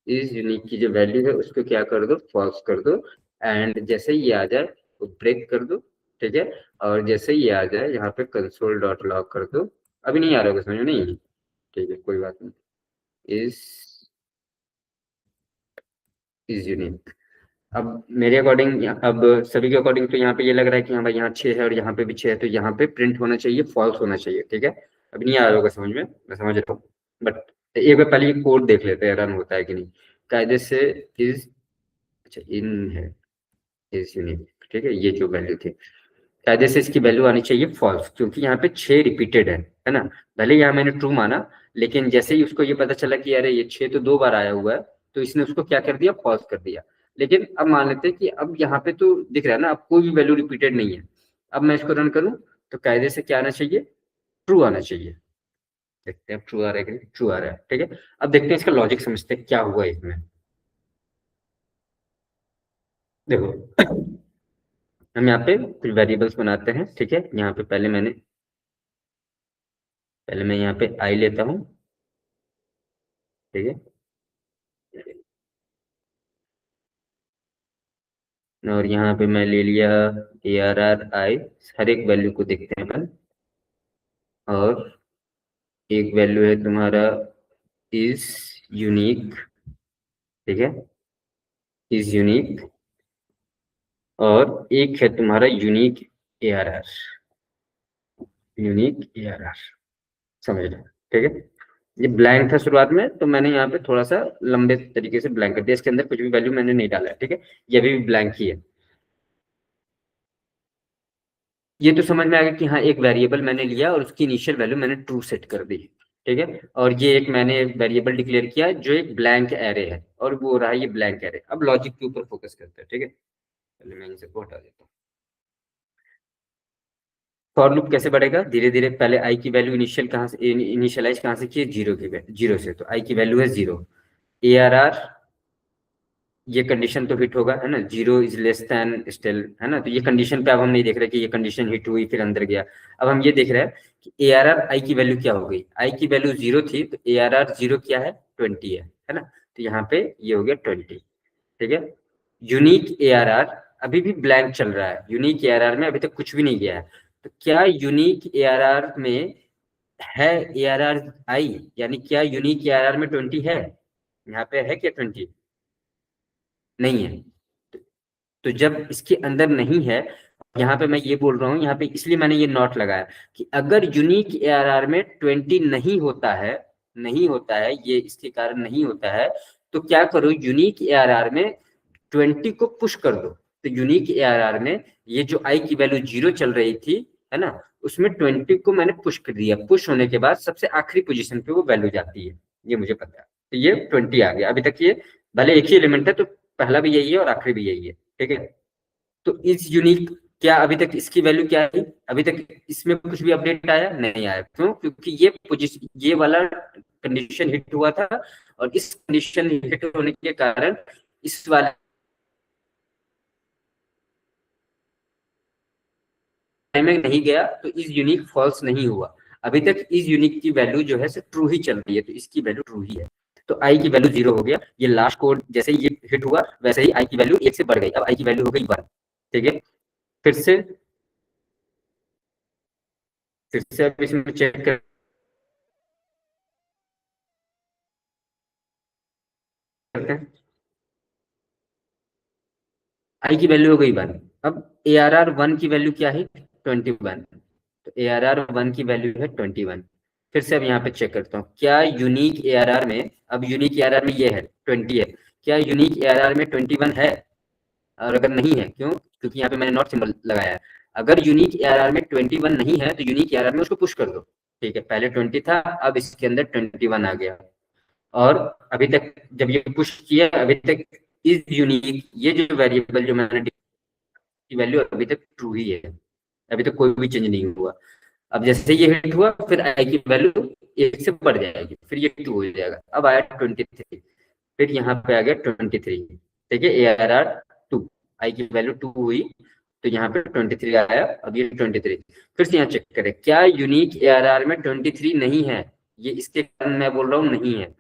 Speaker 1: इस यूनिक की जो वैल्यू है उसको क्या कर दो, फॉल्स कर दो। एंड जैसे ही ये आ जाए तो ब्रेक कर दो, ठीक है। और जैसे ही ये आ जाए यहाँ पे कंसोल डॉट लॉग कर दो। अभी नहीं आ रहा होगा समझ में, नहीं, ठीक है, कोई बात नहीं। इस इज यूनिक। अब मेरे अकॉर्डिंग, अब सभी के अकॉर्डिंग तो यहाँ पे ये लग रहा है कि हाँ भाई यहाँ 6 है और यहाँ पे भी 6 है, तो यहाँ पे प्रिंट होना चाहिए, फॉल्स होना चाहिए, ठीक है। अभी नहीं आ रहा होगा समझ में, मैं समझ रहा हूँ। बट एक बार पहले ये कोड देख लेते हैं रन होता है कि नहीं। कायदे से इज, अच्छा इन है, इज यूनिक, ठीक है, ये जो वैल्यू थी, कायदे से इसकी वैल्यू आनी चाहिए फॉल्स, क्योंकि यहाँ पे 6 रिपीटेड है ना। भले यहाँ मैंने ट्रू माना, लेकिन जैसे ही उसको ये पता चला कि अरे ये 6 तो 2 बार आया हुआ है, तो इसने उसको क्या कर दिया, फॉल्स कर दिया। लेकिन अब मान लेते हैं कि अब यहाँ पे तो दिख रहा है ना, अब कोई भी वैल्यू रिपीटेड नहीं है। अब मैं इसको रन करूँ तो कायदे से क्या आना चाहिए, ट्रू आना चाहिए। देखते हैं ट्रू आ रहा है कि नहीं, ट्रू आ रहा है, ठीक है। अब देखते हैं इसका लॉजिक, समझते हैं क्या हुआ इसमें। देखो, हम यहाँ पे कुछ वेरिएबल्स बनाते हैं, ठीक है। यहाँ पे पहले मैं यहाँ पे आई लेता हूँ, ठीक है। और यहाँ पे मैं ले लिया ARR हर एक वैल्यू को देखते हैं अपन। और एक वैल्यू है तुम्हारा इज यूनिक, ठीक है, इज यूनिक। और एक है तुम्हारा यूनिक ARR, यूनिक ARR, समझ रहे हो, ठीक है। ये ब्लैंक था शुरुआत में, तो मैंने यहाँ पे थोड़ा सा लंबे तरीके से ब्लैंक कर दिया, इसके अंदर कुछ भी वैल्यू मैंने नहीं डाला है, ठीक है। ये अभी भी ब्लैंक ही है। ये तो समझ में आ गया कि हाँ, एक वेरिएबल मैंने लिया और उसकी इनिशियल वैल्यू मैंने ट्रू सेट कर दी, ठीक है। और ये एक मैंने वेरिएबल डिक्लेयर किया जो एक ब्लैंक एरे है, और वो रहा ये ब्लैंक एरे। अब लॉजिक के ऊपर फोकस करते हैं, ठीक है। पहले मैं इनसे को हटा देता हूँ। फॉर लूप कैसे बढ़ेगा, धीरे धीरे। पहले आई की वैल्यू इनिशियल कहाँ से, इनिशियलाइज कहाँ से की, जीरो की, जीरो से, तो आई की वैल्यू है 0। ARR, ये कंडीशन तो हिट होगा, है ना, 0 इज लेस देन स्टिल, है ना। तो ये कंडीशन पे अब हम नहीं देख रहे कि ये कंडीशन हिट हुई फिर अंदर गया। अब हम ये देख रहे हैं कि ARR आई की वैल्यू क्या हो गई, आई की वैल्यू 0 थी, तो ARR 0 क्या है, 20 है ना। तो यहाँ पे ये हो गया 20, ठीक है। यूनिक ARR अभी भी ब्लैंक चल रहा है, यूनिक ARR में अभी तक कुछ भी नहीं गया है। तो क्या यूनिक ARR में है ARR आई, यानी क्या यूनिक ARR में 20 है, यहाँ पे है क्या 20, नहीं है। तो जब इसके अंदर नहीं है, यहाँ पे मैं ये बोल रहा हूँ, यहाँ पे इसलिए मैंने ये नोट लगाया कि अगर यूनिक ARR में 20 नहीं होता है, नहीं होता है, ये इसके कारण नहीं होता है, तो क्या करो, यूनिक ARR में 20 को पुश कर दो। तो यूनिक ARR में ये जो आई की वैल्यू 0 चल रही थी, है ना, उसमें 20 को मैंने पुश कर दिया। पुश होने के बाद सबसे आखिरी पोजीशन पे वो वैल्यू जाती है, ये मुझे पता है। तो ये 20 आ गया। अभी तक ये भले एक ही एलिमेंट है, तो पहला भी यही है और आखिरी भी यही है, ठीक है। तो इस यूनिक, क्या अभी तक इसकी वैल्यू क्या है, अभी तक इसमें कुछ भी अपडेट आया नहीं आया, क्यों, क्योंकि ये पोजीशन, ये वाला कंडीशन हिट हुआ था, और इस कंडीशन हिट होने के कारण इस वाले टाइम में नहीं गया, तो इस यूनिक फॉल्स नहीं हुआ। अभी तक इस यूनिक की वैल्यू जो है ट्रू ही चल रही है, तो इसकी वैल्यू ट्रू ही है। तो आई की वैल्यू 0 हो गया, ये लास्ट कोड जैसे ही ये हिट हुआ वैसे ही आई की वैल्यू 1 से बढ़ गई, अब आई की वैल्यू हो गई 1, ठीक है। फिर से अब इसमें चेक करते हैं, आई की वैल्यू हो गई 1। अब ARR 1 की वैल्यू क्या है, 21। तो ARR 1 की वैल्यू है 21। फिर से अब यहाँ पे चेक करता हूँ, क्या यूनिक ARR में, अब यूनिक ARR में ये है 20 है, क्या यूनिक ARR में 21 है? और अगर नहीं है, क्यों? क्योंकि यहाँ पे मैंने नॉट सिंबल लगाया है। अगर यूनिक ARR में 21 नहीं है तो यूनिक ARR में उसको पुश कर दो। ठीक है, पहले 20 था, अब इसके अंदर 21 आ गया। और अभी तक जब ये पुश किया, अभी तक इज यूनिक, ये जो वेरिएबल जो मैंने की वैल्यू अभी तक ट्रू ही है, अभी तक कोई भी चेंज नहीं हुआ। अब जैसे ये हिट हुआ, फिर आई की वैल्यू 1 से बढ़ जाएगी, फिर ये 2 हो जाएगा। अब आया 23, फिर यहाँ पे आ गया 23। ठीक है, ARR 2, आई की वैल्यू 2 हुई तो यहाँ पे 23 आया, अब ये 23। फिर से यहाँ चेक करें, क्या यूनिक ARR में 23 नहीं है? ये इसके कारण मैं बोल रहा हूँ नहीं है।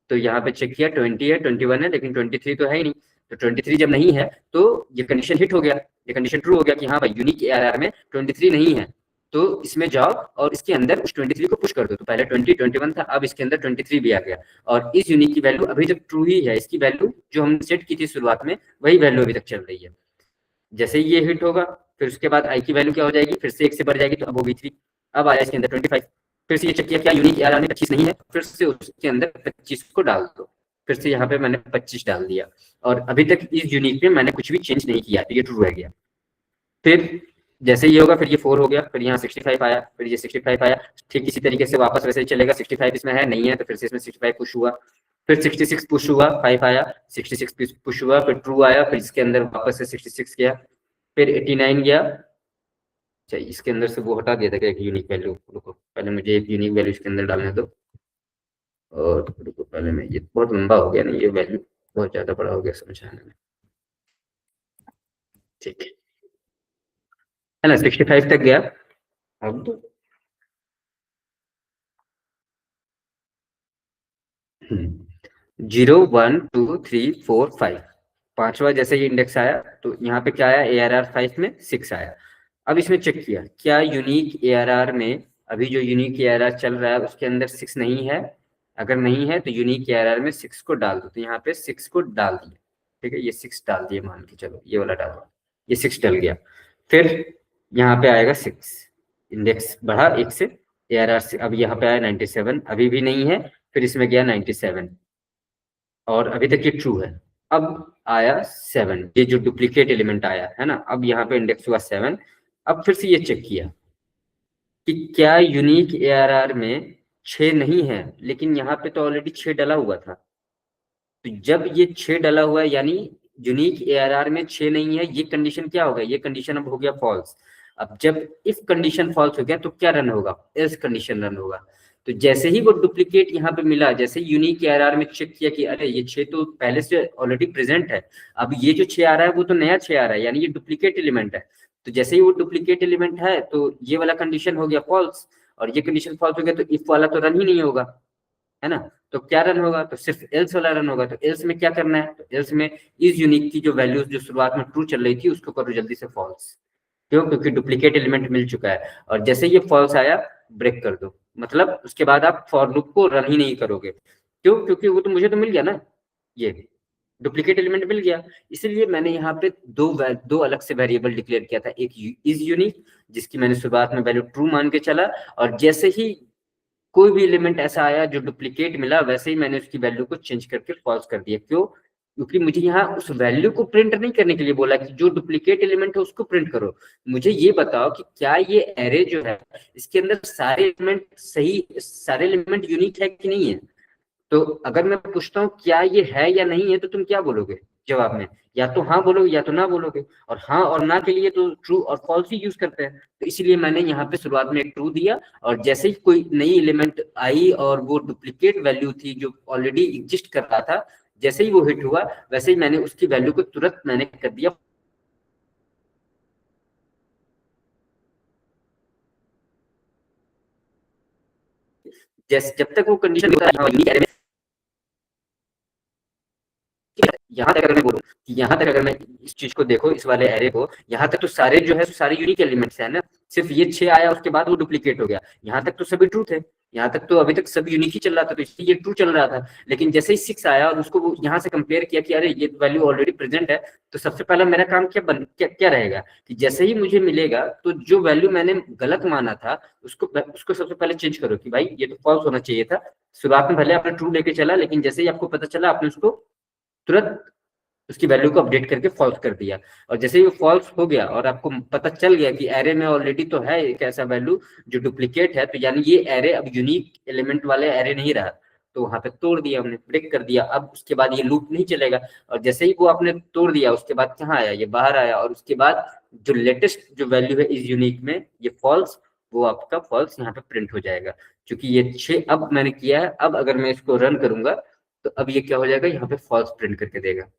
Speaker 1: तो यहाँ पे चेक किया, 20 है, 21 है, लेकिन 23 तो है ही नहीं। तो 23 जब नहीं है तो ये कंडीशन हिट हो गया, ये कंडीशन ट्रू हो गया कि हाँ भाई यूनिक ARR में 23 नहीं है। तो इसमें जाओ और इसके अंदर उस 23 को पुश कर दो। तो पहले 21 था, अब इसके अंदर 23 भी आ गया, और इस यूनिक की वैल्यू अभी तक ट्रू ही है। इसकी वैल्यू जो हमने सेट की थी शुरुआत में, वही वैल्यू अभी तक चल रही है। जैसे ही ये हिट होगा, फिर उसके बाद आई की वैल्यू क्या हो जाएगी, फिर से 1 से बढ़ जाएगी, तो अब होगी 3। अब आया इसके अंदर 25। फिर से ये चेक किया, क्या यूनिक ARR में 25 नहीं है, फिर से उसके अंदर 25 को डाल दो। फिर से यहाँ पे मैंने 25 डाल दिया, और अभी तक इस यूनिक में मैंने कुछ भी चेंज नहीं किया, तो ये ट्रू रह गया। फिर जैसे ये होगा, फिर ये 4 हो गया, फिर यहाँ 65 आया, फिर ये 65 आया। ठीक इसी तरीके से वापस वैसे ही चलेगा। 65 इसमें है नहीं है, तो फिर से इसमें 65 पुश हुआ, फिर 66 पुश हुआ, 5 आया, 66 पुश हुआ, फिर ट्रू आया, फिर इसके अंदर वापस से 66 गया, फिर 89 गया। अच्छा, इसके अंदर से वो हटा दिया था क्या एक यूनिक वैल्यू? रुको, पहले मुझे एक यूनिक वैल्यू इसके अंदर डालने दो। और रुको, पहले मैं, ये बहुत लंबा हो गया ना, ये वैल्यू बहुत ज्यादा बड़ा हो गया समझाने में। ठीक है ना, 65 तक गया। अब 0 1 2 3 4 5, पांचवा जैसे ये इंडेक्स आया तो यहाँ पे क्या आया, ARR 5 में 6 आया। अब इसमें चेक किया, क्या यूनिक ARR में, अभी जो यूनिक ARR चल रहा है उसके अंदर 6 नहीं है? अगर नहीं है तो यूनिक ARR में 6 को डाल दो। तो यहाँ पे 6 को डाल दिया। ठीक है, ये 6 डाल दिए, मान के चलो ये वाला डाल दो, ये 6 डल गया। फिर यहाँ पे आएगा 6, इंडेक्स बढ़ा 1 से, ARR से अब यहाँ पे आया 97, अभी भी नहीं है, फिर इसमें गया 97, और अभी तक ये ट्रू है। अब आया 7, ये जो डुप्लीकेट एलिमेंट आया है ना, अब यहाँ पे इंडेक्स हुआ 7। अब फिर से ये चेक किया कि क्या यूनिक ARR में 6 नहीं है, लेकिन यहाँ पे तो ऑलरेडी 6 डला हुआ था। तो जब ये 6 डला हुआ है, यानी यूनिक ARR में 6 नहीं है, ये कंडीशन क्या होगा, ये कंडीशन अब हो गया फॉल्स। अब जब इफ कंडीशन फॉल्स हो गया तो क्या रन होगा, एल्स कंडीशन रन होगा। तो जैसे ही वो डुप्लीकेट यहाँ पे मिला, जैसे यूनिक ARR में चेक किया कि अरे ये 6 तो पहले से ऑलरेडी प्रेजेंट है, अब ये जो 6 आ रहा है वो तो नया 6 आ रहा है, यानी ये डुप्लीकेट एलिमेंट है। तो जैसे ही वो डुप्लीकेट एलिमेंट है तो ये वाला कंडीशन हो गया फॉल्स, और ये कंडीशन फॉल्स हो गया तो इफ वाला तो रन ही नहीं होगा, है ना। तो क्या रन होगा, तो सिर्फ एल्स वाला रन होगा। तो एल्स में क्या करना है, तो एल्स में इस यूनिक की जो वैल्यूज जो शुरुआत में ट्रू चल रही थी उसको करो जल्दी से फॉल्स। क्यों? क्योंकि डुप्लीकेट एलिमेंट मिल चुका है, और जैसे ये फॉल्स आया ब्रेक कर दो, मतलब उसके बाद आप फॉर लूप को रन ही नहीं करोगे। क्यों? क्योंकि वो तो मुझे तो मिल गया ना, ये डुप्लीकेट एलिमेंट मिल गया। इसलिए मैंने यहाँ पे दो अलग से वेरिएबल डिक्लेयर किया था, एक इज यूनिक जिसकी मैंने शुरुआत में वैल्यू ट्रू मान के चला, और जैसे ही कोई भी एलिमेंट ऐसा आया जो डुप्लीकेट मिला, वैसे ही मैंने उसकी वैल्यू को चेंज करके फॉल्स कर दिया। क्यों? क्योंकि मुझे यहाँ उस वैल्यू को प्रिंट नहीं करने के लिए बोला कि जो डुप्लीकेट एलिमेंट है उसको प्रिंट करो, मुझे ये बताओ कि क्या ये एरे जो है इसके अंदर सारे एलिमेंट सही, सारे एलिमेंट यूनिक है कि नहीं है। तो अगर मैं पूछता हूँ क्या ये है या नहीं है, तो तुम क्या बोलोगे जवाब में? या तो हाँ बोलोगे या तो ना बोलोगे, और हाँ और ना के लिए तो ट्रू और फॉल्स ही यूज करते हैं। तो इसीलिए मैंने यहाँ पे शुरुआत में एक ट्रू दिया, और जैसे ही कोई नई एलिमेंट आई और वो डुप्लीकेट वैल्यू थी जो ऑलरेडी एग्जिस्ट कर रहा था, जैसे ही वो हिट हुआ वैसे ही मैंने उसकी वैल्यू को तुरंत मैंने कर दिया। जैसे जब तक वो कंडीशन यहाँ तक अगर मैं बोलूँ, यहाँ तक अगर मैं इस चीज को देखो, इस वाले एरे को, यहाँ तक तो सारे जो है सारे यूनिक एलिमेंट्स है ना, सिर्फ ये 6 आया उसके बाद वो डुप्लीकेट हो गया, यहाँ तक तो सभी ट्रू थे। यहाँ तक तो अभी तक सब यूनिक ही चल रहा था, तो इसलिए ये ट्रू चल रहा था। लेकिन जैसे ही 6 आया और उसको वो यहाँ से कंपेयर किया कि अरे ये वैल्यू ऑलरेडी प्रेजेंट है, तो सबसे पहला मेरा काम क्या रहेगा कि जैसे ही मुझे मिलेगा तो जो वैल्यू मैंने गलत माना था उसको उसको सबसे पहले चेंज करो कि भाई ये तो फॉल्स होना चाहिए था। शुरुआत में भले आपने ट्रू लेके चला, लेकिन जैसे ही आपको पता चला आपने उसको तुरंत उसकी वैल्यू को अपडेट करके फॉल्स कर दिया। और जैसे ही वो फॉल्स हो गया और आपको पता चल गया कि एरे में ऑलरेडी तो है एक ऐसा वैल्यू जो डुप्लीकेट है, तो यानी ये एरे अब यूनिक एलिमेंट वाले एरे नहीं रहा, तो वहां पे तोड़ दिया हमने, ब्रेक कर दिया। अब उसके बाद ये लूप नहीं चलेगा। और जैसे ही वो आपने तोड़ दिया उसके बाद कहाँ आया, ये बाहर आया, और उसके बाद जो लेटेस्ट जो वैल्यू है इस यूनिक में ये फॉल्स, वो आपका फॉल्स यहाँ पे प्रिंट हो जाएगा। क्योंकि ये 6 अब मैंने किया है, अब अगर मैं इसको रन करूंगा तो अब ये क्या हो जाएगा, यहाँ पे फॉल्स प्रिंट करके देगा।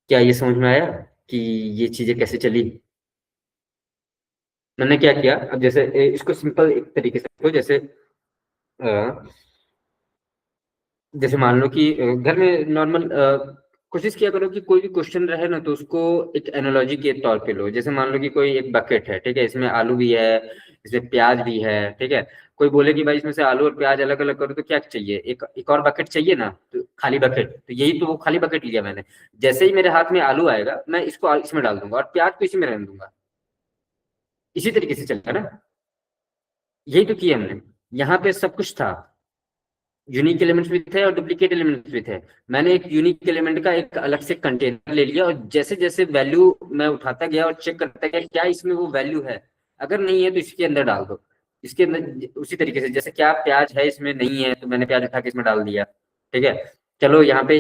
Speaker 1: क्या ये समझ में आया कि ये चीजें कैसे चली? मैंने क्या किया, अब जैसे इसको सिंपल एक तरीके से देखो, जैसे अ, जैसे मान लो कि घर में नॉर्मल कोशिश किया करो कि कोई भी क्वेश्चन रहे ना तो उसको एक एनालॉजी के तौर पे लो। जैसे मान लो कि कोई एक बकेट है, ठीक है, इसमें आलू भी है, इसमें प्याज भी है, ठीक है। कोई बोले कि भाई इसमें से आलू और प्याज अलग अलग करो, तो क्या चाहिए, एक एक और बकेट चाहिए ना, तो खाली बकेट, तो यही तो वो खाली बकेट लिया मैंने। जैसे ही मेरे हाथ में आलू आएगा मैं इसको इसमें डाल दूंगा और प्याज को इसी में रहने दूंगा। इसी तरीके से चलता है ना, यही तो किया हमने। यहाँ पे सब कुछ था, यूनिक एलिमेंट्स भी थे और डुप्लीकेट एलिमेंट्स भी थे। मैंने एक यूनिक एलिमेंट का एक अलग से कंटेनर ले लिया और जैसे जैसे वैल्यू मैं उठाता गया और चेक करता गया क्या इसमें वो वैल्यू है, अगर नहीं है तो इसके अंदर डाल दो। इसके अंदर उसी तरीके से जैसे क्या प्याज है इसमें नहीं है तो मैंने प्याज उठा के इसमें डाल दिया, ठीक है। चलो यहाँ पे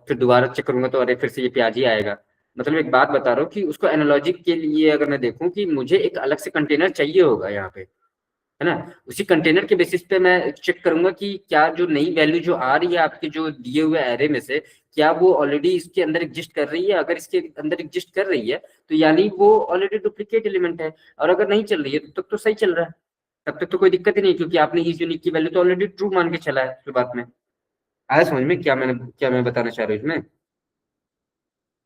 Speaker 1: फिर दोबारा चेक करूंगा तो अरे फिर से ये प्याज ही आएगा। मतलब एक बात बता रहा हूँ कि उसको एनालॉजी के लिए अगर मैं देखूं कि मुझे एक अलग से कंटेनर चाहिए होगा यहाँ पे, है ना। उसी कंटेनर के बेसिस पे मैं चेक करूंगा कि क्या जो नई वैल्यू जो आ रही है आपके जो दिए हुए एरे में से, क्या वो ऑलरेडी इसके अंदर एग्जिस्ट कर रही है। अगर इसके अंदर एग्जिस्ट कर रही है तो यानी वो ऑलरेडी डुप्लीकेट एलिमेंट है। और अगर नहीं चल रही है तो तब तो सही चल रहा है, तब तक तो कोई दिक्कत ही नहीं, क्योंकि आपने इस यूनिक की वैल्यू तो ऑलरेडी ट्रू मान के चला है शुरुआत में। आया समझ में क्या मैं बताना चाह रहा हूँ इसमें?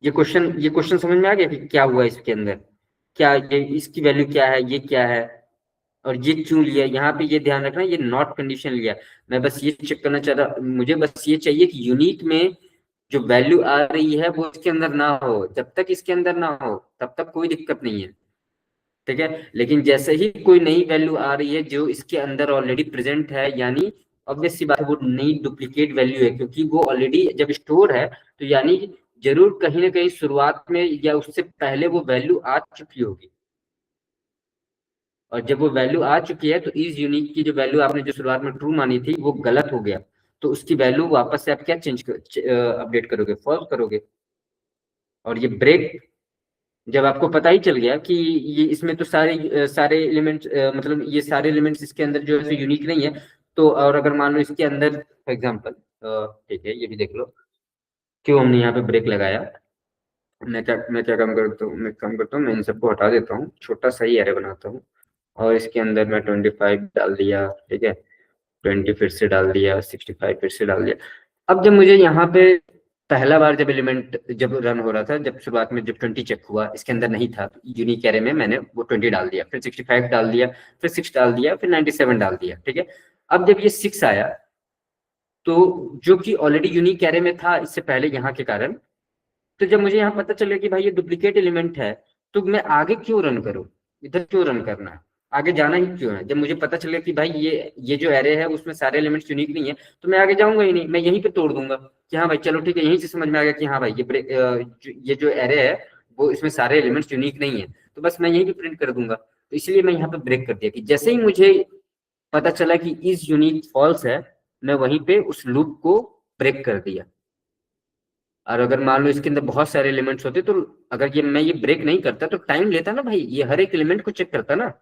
Speaker 1: ये क्वेश्चन समझ में आ गया कि क्या हुआ इसके अंदर, क्या ये इसकी वैल्यू क्या है, ये क्या है, और ये क्यों लिया। यहाँ पे ये ध्यान रखना, ये नॉट कंडीशन लिया। मैं बस ये चेक करना चाह रहा, मुझे बस ये चाहिए कि यूनिक में जो वैल्यू आ रही है वो इसके अंदर ना हो। जब तक इसके अंदर ना हो तब तक कोई दिक्कत नहीं है, ठीक है। लेकिन जैसे ही कोई नई वैल्यू आ रही है जो इसके अंदर ऑलरेडी प्रेजेंट है, यानी ऑब्वियस सी बात है वो नई डुप्लीकेट वैल्यू है, क्योंकि वो ऑलरेडी जब स्टोर है तो यानी जरूर कहीं ना कहीं शुरुआत में या उससे पहले वो वैल्यू आ चुकी होगी। और जब वो वैल्यू आ चुकी है तो इस यूनिक की जो वैल्यू आपने जो शुरुआत में ट्रू मानी थी वो गलत हो गया, तो उसकी वैल्यू वापस से आप क्या अपडेट करोगे, फॉल्स करोगे। और ये ब्रेक जब आपको पता ही चल गया कि ये इसमें तो सारे एलिमेंट्स, मतलब ये सारे एलिमेंट्स इसके अंदर जो है यूनिक नहीं है, तो और अगर मान लो इसके अंदर फॉर एग्जाम्पल, ठीक है, ये भी देख लो क्यों हमने यहाँ पे ब्रेक लगाया। मैं क्या काम करता हूँ, मैं इन सबको हटा देता हूँ, छोटा सा ही एरे बनाता हूँ और इसके अंदर मैं 25 डाल दिया, ठीक है, 20 फिर से डाल दिया, 65 फिर से डाल दिया। अब जब मुझे यहाँ पे पहला बार जब एलिमेंट जब रन हो रहा था, जब शुरुआत में जब 20 चेक हुआ इसके अंदर नहीं था, यूनिक एरे में मैंने वो 20 डाल दिया, फिर 65 डाल दिया, फिर 6 डाल दिया, फिर 97 डाल दिया, ठीक है। अब जब ये 6 आया तो जो कि ऑलरेडी यूनिक एरे में था इससे पहले यहाँ के कारण, तो जब मुझे यहाँ पता चला कि भाई ये डुप्लीकेट एलिमेंट है, तो मैं आगे क्यों रन करूं, इधर क्यों रन करना है, आगे जाना ही क्यों है। जब मुझे पता चले कि भाई ये जो एरे है उसमें सारे एलिमेंट्स यूनिक नहीं है, तो मैं आगे जाऊंगा ही नहीं, मैं यहीं पे तोड़ दूंगा कि हाँ भाई चलो ठीक है, यहीं से समझ में आ गया कि हाँ भाई ये जो एरे है वो इसमें सारे एलिमेंट्स यूनिक नहीं है, तो बस मैं यहीं पे प्रिंट कर दूंगा। तो इसलिए मैं यहाँ पे ब्रेक कर दिया कि जैसे ही मुझे पता चला कि इस यूनिक फॉल्स है, मैं वहीं पे उस लूप को ब्रेक कर दिया। और अगर मान लो इसके अंदर बहुत सारे एलिमेंट्स होते तो अगर मैं ये ब्रेक नहीं करता तो टाइम लेता ना भाई, ये हर एक एलिमेंट को चेक करता ना।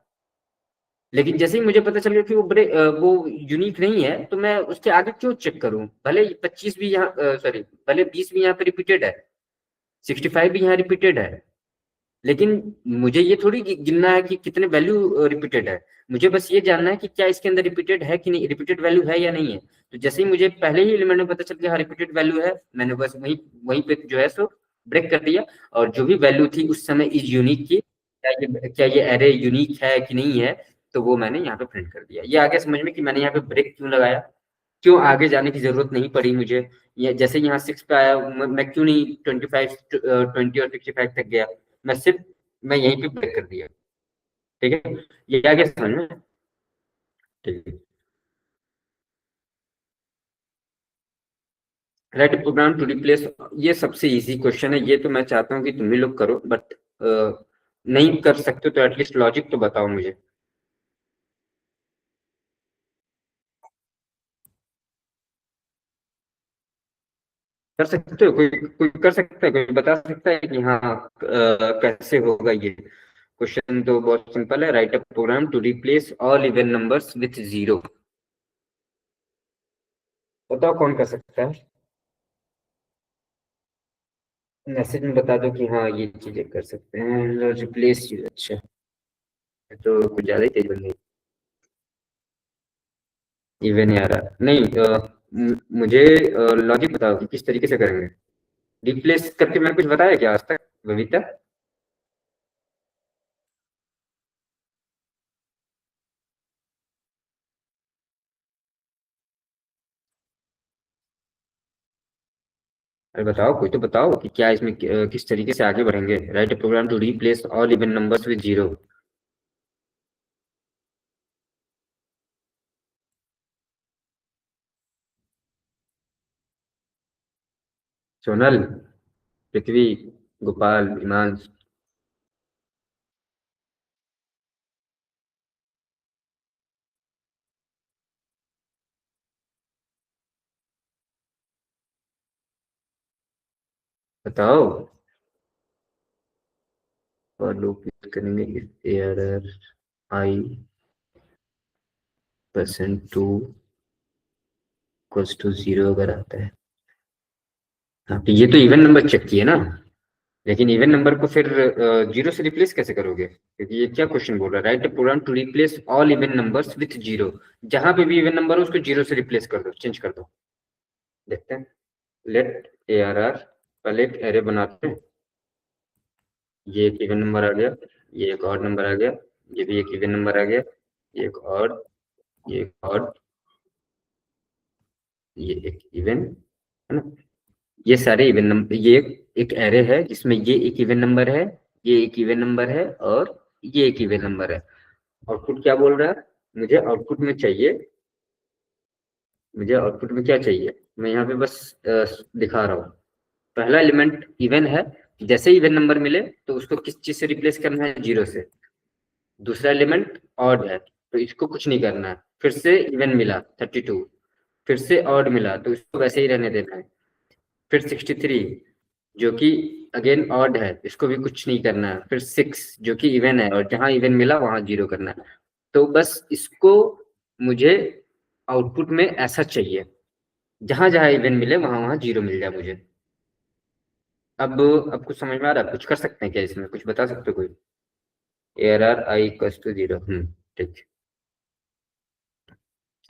Speaker 1: लेकिन जैसे ही मुझे पता चल गया कि वो यूनिक नहीं है, तो मैं उसके आगे क्यों चेक करूं, भले 25 भी यहाँ, सॉरी, भले 20 भी यहाँ पे रिपीटेड है, 65 भी यहाँ रिपीटेड है, लेकिन मुझे ये थोड़ी गिनना है कि कितने वैल्यू रिपीटेड है। मुझे बस ये जानना है कि क्या इसके अंदर रिपीटेड है कि नहीं, रिपीटेड वैल्यू है या नहीं है। तो जैसे ही मुझे पहले ही एलिमेंट में पता चल गया हाँ रिपीटेड वैल्यू है, मैंने बस वहीं वहीं पे जो है सो ब्रेक कर दिया। और जो भी वैल्यू थी उस समय इज यूनिक की, क्या ये एरे यूनिक है कि नहीं है, तो वो मैंने यहाँ पे प्रिंट कर दिया। ये आगे समझ में कि मैंने यहाँ पे ब्रेक क्यों लगाया, क्यों आगे जाने की जरूरत नहीं पड़ी मुझे। ये जैसे यहाँ 6 पे आया, मैं क्यों नहीं 25 20 और 65 तक गया, मैं यहीं पे ब्रेक कर दिया। ठीक है, ये आगे समझ में। ठीक है, राइट प्रोग्राम टू रिप्लेस, ये सबसे इजी क्वेश्चन है, ये तो मैं चाहता हूँ कि तुम भी लोग करो, बट नहीं कर सकते तो एटलीस्ट लॉजिक तो बताओ मुझे। कर सकते हो, कोई कोई कर सकता है, कोई बता सकता है कि हाँ कैसे होगा ये। क्वेश्चन तो बहुत सिंपल है, write a program to replace all even numbers with zero. बताओ कौन कर सकता है, मैसेज में बता दो कि हाँ ये चीजें कर सकते हैं रिप्लेस। अच्छा, तो कुछ ज्यादा ही तेज बन गई। इवन यार नहीं, मुझे लॉजिक बताओ कि किस तरीके से करेंगे। रिप्लेस करके मैंने कुछ बताया क्या आज तक बबीता? अरे बताओ, कोई तो बताओ कि क्या इसमें किस तरीके से आगे बढ़ेंगे। Write a program to replace all even numbers with zero. Sonal, Prithvi, Gopal, Himansh. बताओ। और लोग करेंगे error I percent two equals to zero अगर आता है। हाँ, तो ये तो इवन नंबर चेक किए ना, लेकिन इवन नंबर को फिर जीरो से रिप्लेस कैसे करोगे? क्योंकि ये क्या क्वेश्चन बोल रहा है, write program to replace all even numbers with zero. जहां पे भी इवन नंबर हो उसको जीरो से रिप्लेस कर दो, चेंज कर दो। देखते हैं, लेट ए आर आर, पहले एक एरे बनाते हैं। ये एक इवन नंबर आ गया, ये एक और नंबर आ गया, ये भी एक इवन नंबर आ गया, ये एक और, ये एक और, ये एक इवन, है ना। ये सारे इवन नंबर, ये एक एरे है जिसमें ये एक इवन नंबर है, ये एक इवन नंबर है, और ये एक इवन नंबर है। आउटपुट क्या बोल रहा है? मुझे आउटपुट में चाहिए, मुझे आउटपुट में क्या चाहिए, मैं यहाँ पे बस दिखा रहा हूँ। पहला एलिमेंट इवन है, जैसे ही इवन नंबर मिले तो उसको किस चीज से रिप्लेस करना है? जीरो से। दूसरा एलिमेंट ऑड है, तो इसको कुछ नहीं करना है। फिर से इवन मिला 32, फिर से ऑड मिला तो इसको वैसे ही रहने देना है। फिर 63 जो कि अगेन ऑड है, इसको भी कुछ नहीं करना है। फिर 6 जो कि इवन है, और जहां इवन मिला वहां जीरो करना है। तो बस इसको मुझे आउटपुट में ऐसा चाहिए, जहां जहां इवन मिले वहां वहां जीरो मिल जाए मुझे। अब कुछ समझ में आ रहा है? कुछ कर सकते हैं क्या इसमें, कुछ बता सकते हो कोई? Arr I equals to zero, ठीक।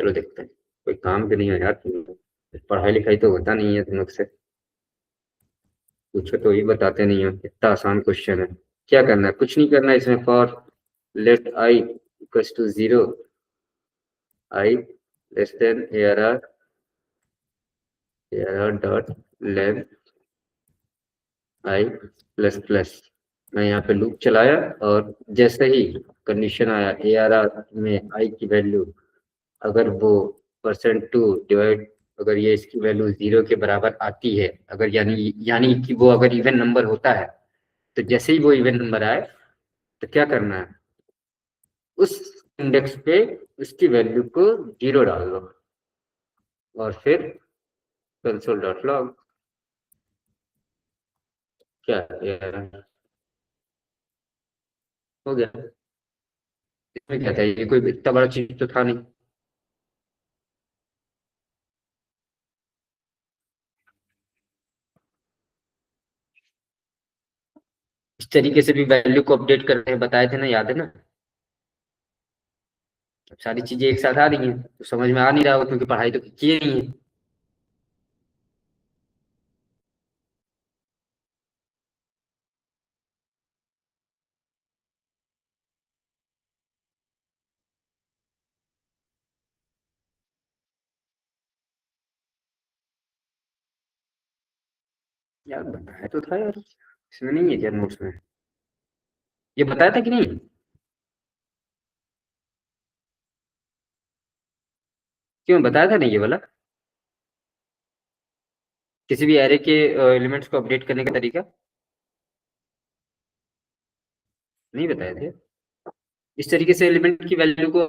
Speaker 1: चलो देखते हैं, कोई काम भी नहीं है यार तुम लोग। पढ़ाई लिखाई तो होता नहीं है तुम लोग से, पूछो तो ही बताते नहीं हो। इतना आसान क्वेश्चन है, क्या करना है? कुछ नहीं करना है इसमें। For let I equals to zero, I less than arr dot length I plus plus. मैं यहाँ पे लूप चलाया, और जैसे ही कंडीशन आया ए आर आर में आई की वैल्यू, अगर वो परसेंट टू डिवाइड, अगर ये इसकी वैल्यू जीरो के बराबर आती है, अगर यानी यानी कि वो अगर इवन नंबर होता है, तो जैसे ही वो इवन नंबर आए तो क्या करना है? उस इंडेक्स पे उसकी वैल्यू को जीरो डाल दो, और फिर कंसोल डॉट लॉग। क्या यार, हो गया। इसमें क्या था, ये कोई इतना बड़ा चीज तो था नहीं। इस तरीके से भी वैल्यू को अपडेट करते हैं, बताए थे ना, याद है ना? अब सारी चीजें एक साथ आ रही हैं तो समझ में आ नहीं रहा हो, क्योंकि पढ़ाई तो किए नहीं है। यार बताया तो था यार, इसमें नहीं है क्या नोट्स में? ये बताया था कि नहीं? क्यों बताया था नहीं ये वाला? किसी भी एरे के एलिमेंट्स को अपडेट करने का तरीका नहीं बताए थे? इस तरीके से एलिमेंट की वैल्यू को,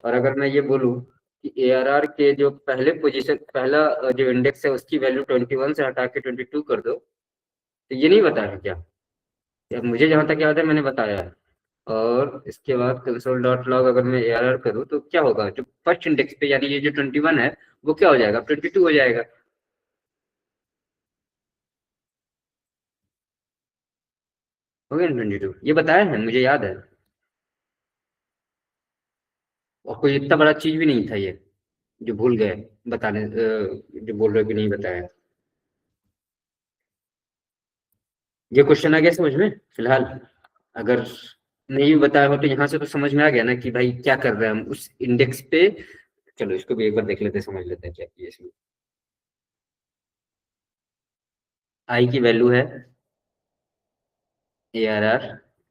Speaker 1: और अगर मैं ये बोलूँ कि एआरआर के जो पहले पोजीशन, पहला जो इंडेक्स है उसकी वैल्यू 21 से हटा के 22 कर दो, तो ये नहीं बताया क्या? अब मुझे जहां तक याद है मैंने बताया है। और इसके बाद कंसोल डॉट लॉग अगर मैं एआरआर करूँ तो क्या होगा, जो फर्स्ट इंडेक्स पे यानी ये जो 21 है वो क्या हो जाएगा, 22 हो जाएगा। हो गया ना 22, ये बताया है मुझे याद है। और कोई इतना बड़ा चीज भी नहीं था ये जो भूल गए बताने, जो बोल रहे हो कि नहीं बताया। ये क्वेश्चन आ गया समझ में फिलहाल? अगर नहीं भी बताया हो तो यहाँ से तो समझ में आ गया ना कि भाई क्या कर रहे हैं हम उस इंडेक्स पे। चलो इसको भी एक बार देख लेते हैं, समझ लेते हैं क्या किया इसमें। आई की वैल्यू है ए आर आर,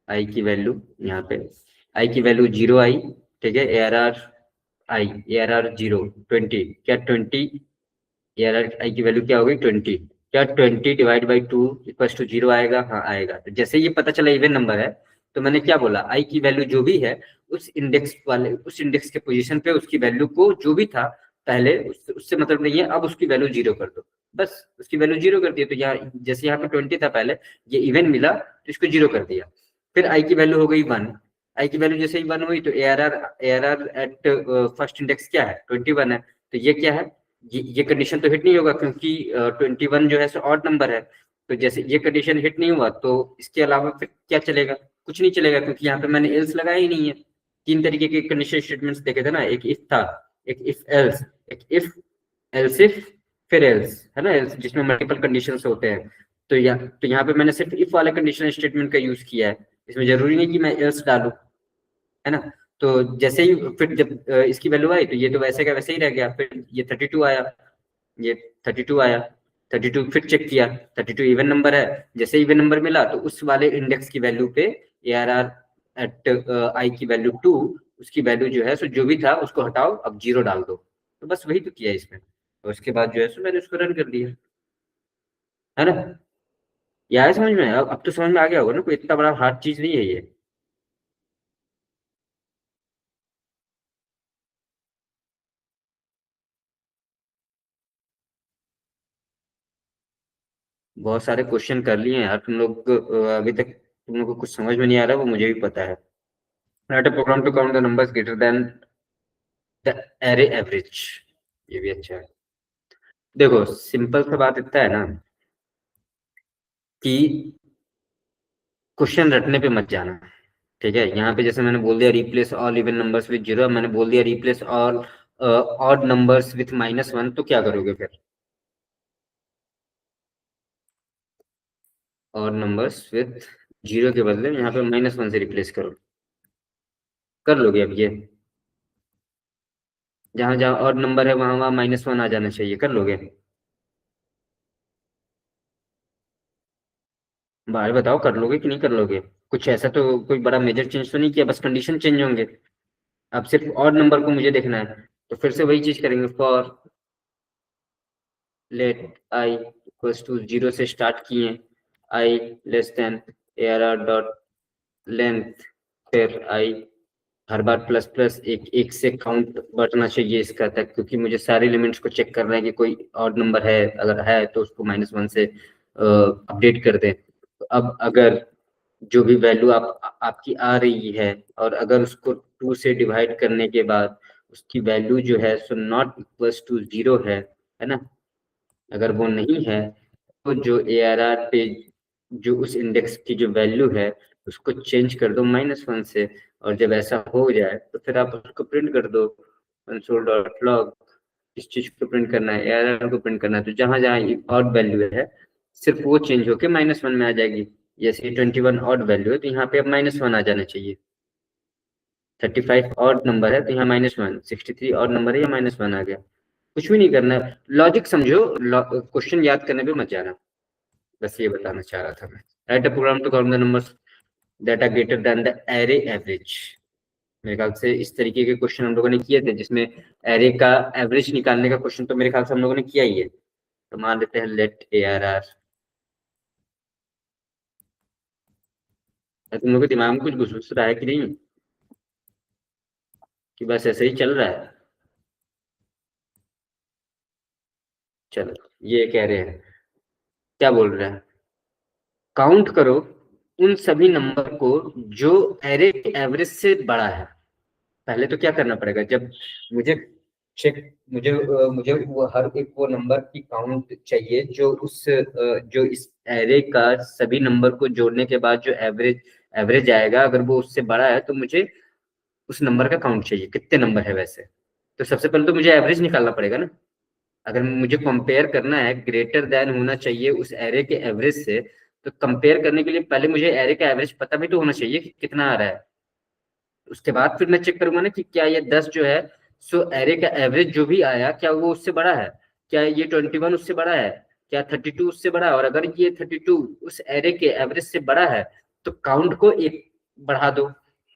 Speaker 1: आई की वैल्यू यहाँ पे, आई की वैल्यू 0 आई, ठीक है। A R R I, A R R 0 20, क्या 20, ए आर आर आई की वैल्यू क्या होगी 20, क्या 20 डिवाइड बाई 2 इक्वल टू 0 आएगा? हाँ आएगा। तो जैसे ये पता चला इवन नंबर है, तो मैंने क्या बोला, आई की वैल्यू जो भी है उस इंडेक्स के पोजीशन पे उसकी वैल्यू को जो भी था पहले उससे मतलब नहीं है, अब उसकी वैल्यू 0 कर दो। बस उसकी वैल्यू 0 कर दिया, तो यहाँ जैसे यहाँ पे 20 था पहले, ये इवन मिला तो इसको 0 कर दिया। फिर आई की वैल्यू हो गई 1, आई की वैल्यू जैसे ही 1 हुई तो A R R at first index क्या है 21 है, तो ये क्या है, ये कंडीशन तो हिट नहीं होगा क्योंकि 21 जो है सो ऑड नंबर है। तो जैसे ये कंडीशन हिट नहीं हुआ तो इसके अलावा फिर क्या चलेगा? कुछ नहीं चलेगा, क्योंकि यहाँ पे मैंने एल्स लगाया ही नहीं है। तीन तरीके के कंडीशन स्टेटमेंट्स देखे थे ना, एक इफ था, एक इफ एल्स, एक इफ एल्स इफ, फिर एल्स, है ना, एल्स जिसमें मल्टीपल कंडीशंस होते हैं। तो यहाँ पे मैंने सिर्फ इफ वाले कंडीशनल स्टेटमेंट का यूज किया है, इसमें जरूरी नहीं कि मैं एल्स डालूं, है ना। तो जैसे ही फिर जब इसकी वैल्यू आई तो ये तो वैसे का वैसे ही रह गया, फिर ये 32 आया, ये 32 आया, 32 फिर चेक किया, 32 इवन नंबर है। जैसे इवन नंबर मिला तो उस वाले इंडेक्स की वैल्यू पे ए आर आर एट आई की वैल्यू 2, उसकी वैल्यू जो है सो जो भी था उसको हटाओ, अब 0 डाल दो। तो बस वही तो किया इसमें, और उसके बाद जो है सो मैंने उसको रन कर दिया, है ना। ये आया समझ में? अब तो समझ में आ गया होगा ना, कोई इतना बड़ा हार्ड चीज नहीं है ये। बहुत सारे क्वेश्चन कर लिए हैं यार तुम लोग, अभी तक तुम लोग को कुछ समझ में नहीं आ रहा, वो मुझे भी पता है। Write a program to count the numbers greater than the array average, ये भी अच्छा है। देखो सिंपल सा बात इतना है ना कि क्वेश्चन रटने पे मत जाना, ठीक है। यहाँ पे जैसे मैंने बोल दिया replace all even numbers with 0, मैंने बोल दिया replace all odd numbers with -1, तो क्या करोगे फिर? ऑड नंबर्स विथ 0 के बदले यहाँ पे -1 से रिप्लेस करो, कर लोगे अब ये? जहां जहां ऑड नंबर है वहां वहां -1 आ जाना चाहिए, कर लोगे? भाई बताओ कर लोगे कि नहीं कर लोगे? कुछ ऐसा तो कोई बड़ा मेजर चेंज तो नहीं किया, बस कंडीशन चेंज होंगे। अब सिर्फ ऑड नंबर को मुझे देखना है, तो फिर से वही चीज करेंगे, for let I equals to 0 से स्टार्ट किए, I less than A R R dot length, फिर I, her bar plus plus एक एक से काउंट बढ़ना चाहिए इसका तक, क्योंकि मुझे सारे एलिमेंट्स को चेक करना है कि कोई ऑड नंबर है, अगर है तो उसको -1 से अपडेट कर दें। तो अब अगर जो भी वैल्यू आपकी आ रही है, और अगर उसको 2 से डिवाइड करने के बाद उसकी वैल्यू जो है सो नॉट इक्वल्स टू 0 है ना, अगर वो नहीं है तो जो ए आर आर पे जो उस इंडेक्स की जो वैल्यू है उसको चेंज कर दो -1 से। और जब ऐसा हो जाए तो फिर आप उसको प्रिंट कर दो, कंसोल डॉट लॉग, इस चीज को प्रिंट करना है, ए आर आर को प्रिंट करना है, तो जहां जहां ऑड वैल्यू है सिर्फ वो चेंज होके -1 में आ जाएगी। जैसे 21 ऑड वैल्यू है तो यहाँ पे अब -1 आ जाना चाहिए, 35 ऑड नंबर है तो यहाँ -1, 63 ऑड नंबर है या -1 आ गया। कुछ भी नहीं करना है, लॉजिक समझो, क्वेश्चन याद करने पे मत जाना, बस ये बताना चाह रहा था मैं। Write a program to count the numbers that are greater than the array average. मेरे ख्याल से इस तरीके के क्वेश्चन हम लोगों ने किए थे, जिसमें एरे का एवरेज निकालने का क्वेश्चन तो मेरे ख्याल से हम लोगों ने किया ही है। तो मान लेते हैं लेट ए आर आर। तुम लोग के दिमाग में कुछ घुस रहा है कि नहीं, कि बस ऐसे ही चल रहा है? चलो, ये कह रहे हैं, क्या बोल रहे हैं, काउंट करो उन सभी नंबर को जो एरे एवरेज से बड़ा है। पहले तो क्या करना पड़ेगा, जब मुझे चेक, मुझे वो हर एक वो नंबर की काउंट चाहिए जो जो इस एरे का सभी नंबर को जोड़ने के बाद जो एवरेज आएगा, अगर वो उससे बड़ा है तो मुझे उस नंबर का काउंट चाहिए, कितने नंबर है वैसे। तो सबसे पहले तो मुझे एवरेज निकालना पड़ेगा ना। अगर मुझे कंपेयर करना है, ग्रेटर देन होना चाहिए उस एरे के एवरेज से, तो कंपेयर करने के लिए पहले मुझे एरे का एवरेज पता भी तो होना चाहिए कि कितना आ रहा है। उसके बाद फिर मैं चेक करूंगा ना कि क्या ये 10 जो है, सो एरे का एवरेज जो भी आया क्या वो उससे बड़ा है, क्या ये 21 उससे बड़ा है, क्या 32 उससे बड़ा है। और अगर ये 32 उस एरे के एवरेज से बड़ा है तो काउंट को एक बढ़ा दो।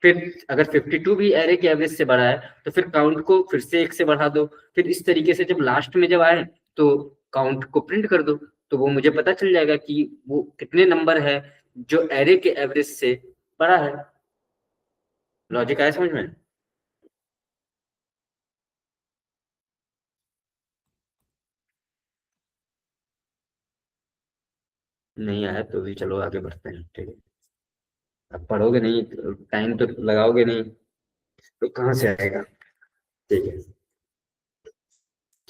Speaker 1: फिर अगर 52 भी एरे के एवरेज से बड़ा है तो फिर काउंट को फिर से एक से बढ़ा दो। फिर इस तरीके से जब लास्ट में जब आए तो काउंट को प्रिंट कर दो, तो वो मुझे पता चल जाएगा कि वो कितने नंबर है जो एरे के एवरेज से बड़ा है। लॉजिक आया समझ में? नहीं आया तो भी चलो आगे बढ़ते हैं, ठीक है। अब पढ़ोगे नहीं, टाइम तो लगाओगे नहीं, तो कहाँ से आएगा? ठीक है,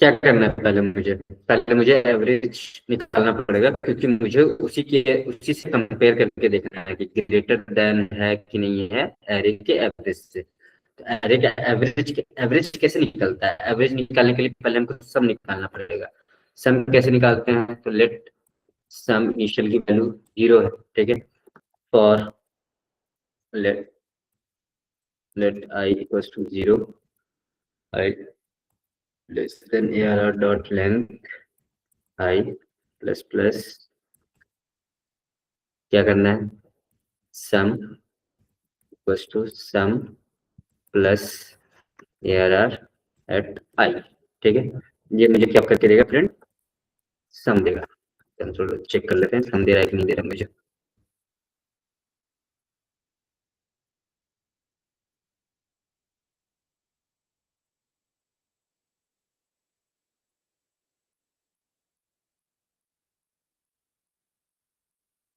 Speaker 1: क्या करना है पहले मुझे, पहले मुझे एवरेज निकालना पड़ेगा, क्योंकि मुझे उसी से कंपेयर करके देखना है कि ग्रेटर देन है कि नहीं है एरे के एवरेज से। तो एरे का एवरेज कैसे निकलता है? एवरेज निकालने के लिए पहले हमको सम निकालना पड़ेगा। सम कैसे निकालते हैं, तो लेट सम इनिशियल की वैल्यू 0 है, ठीक है। For let let I equals to 0, I less than arr dot length I plus plus, क्या करना है, sum equals to sum plus arr at I, ठीक है। ये मुझे क्या करके देगा फ्रेंड, सम देगा। चलो चेक कर लेते हैं सम दे रहा है कि नहीं दे रहा मुझे।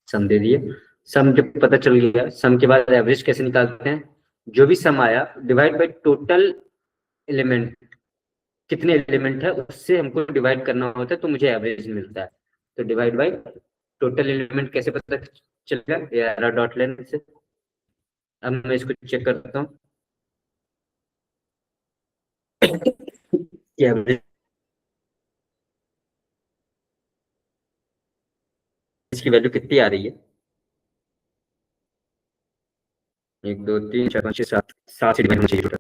Speaker 1: सम दे दिए। सम जब पता चल गया, सम के बाद एवरेज कैसे निकालते हैं, जो भी सम आया डिवाइड बाय टोटल एलिमेंट, कितने एलिमेंट है उससे हमको डिवाइड करना होता है, तो मुझे एवरेज मिलता है। तो डिवाइड बाय टोटल एलिमेंट कैसे पता चलेगा, ये डॉट लेन से। अब मैं इसको चेक करता हूँ कि एवरेज की वैल्यू कितनी आ रही है। 1 2 3 4 5 6 7, 7 से डिवाइड होना चाहिए टोटल।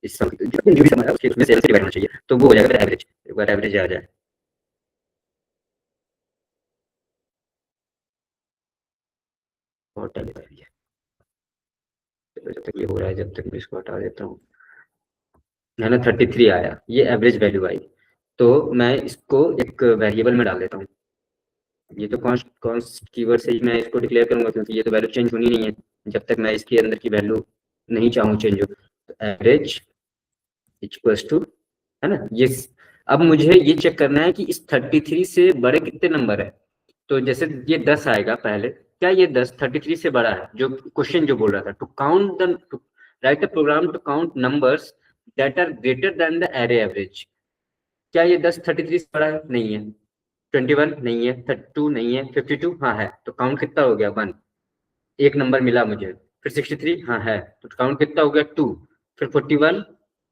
Speaker 1: इस सम जो भी सम आया उसके उसमें से डिवाइड होना चाहिए, तो वो हो जाएगा एवरेज। एक बार एवरेज आ जाए, और टाइम है, जब तक ये हो रहा है, जब तक मैं इसको हटा देता हूँ। है ना, 33 आया, ये एवरेज वैल्यू आई। तो मैं इसको एक वेरिएबल में डाल देता हूँ। ये तो कॉन्स्ट कॉन्स्ट कीवर्ड से ही मैं इसको डिक्लेयर करूंगा, क्योंकि ये तो वैल्यू चेंज होनी नहीं है जब तक मैं इसके अंदर की वैल्यू नहीं चाहूँ चेंज हो। तो एवरेज इक्वल्स टू, है ना ये। अब मुझे ये चेक करना है कि इस 33 से बड़े कितने नंबर है। तो जैसे ये 10 आएगा पहले, क्या ये 10 33 से बड़ा है, जो क्वेश्चन जो बोल रहा था, to write a program to count numbers that are greater than the array average. क्या ये 10 33 से बड़ा है? नहीं है। 21 नहीं है, 32 नहीं है, 52 हाँ है, तो काउंट कितना हो गया, 1, एक नंबर मिला मुझे। फिर 63 हाँ है, तो काउंट कितना हो गया, 2। फिर 41,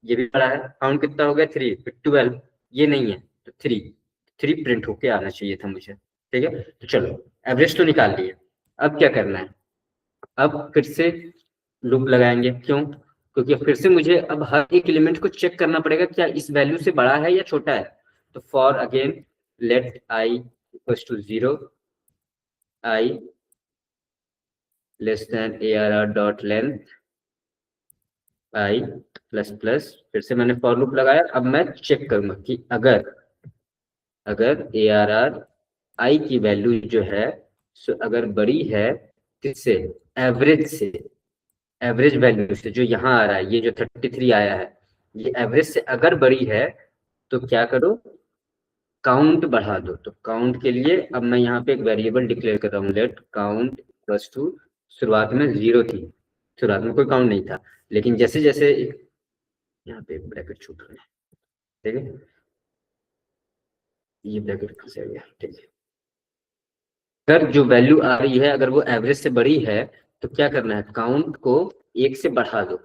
Speaker 1: ये भी बड़ा है, काउंट कितना हो गया, 3। फिर 12, ये नहीं है, तो 3 प्रिंट होके आना चाहिए था मुझे, ठीक है। तो चलो एवरेज तो निकाल लिए। अब क्या करना है, अब फिर से लूप लगाएंगे, क्यों, क्योंकि फिर से मुझे अब हर एक एलिमेंट को चेक करना पड़ेगा क्या इस वैल्यू से बड़ा है या छोटा है। तो for again let I equals to 0, I less than ARR dot length I plus plus, फिर से मैंने फॉर लूप लगाया। अब मैं चेक करूंगा कि अगर ARR आई की वैल्यू जो है अगर बड़ी है किससे, एवरेज से, एवरेज वैल्यू से जो यहाँ आ रहा है, ये जो 33 आया है, ये एवरेज से अगर बड़ी है तो क्या करो, काउंट बढ़ा दो। तो काउंट के लिए अब मैं यहाँ पे एक वेरिएबल डिक्लेयर कर रहा हूँ, लेट काउंट प्लस टू। शुरुआत में 0 थी, शुरुआत में कोई काउंट नहीं था, लेकिन जैसे जैसे यहाँ पे ब्रैकेट छूट रहा है, ठीक है, ये ब्रैकेट फंस गया, ठीक है। अगर जो वैल्यू आ रही है अगर वो एवरेज से बड़ी है तो क्या करना है, काउंट को 1 से बढ़ा दो।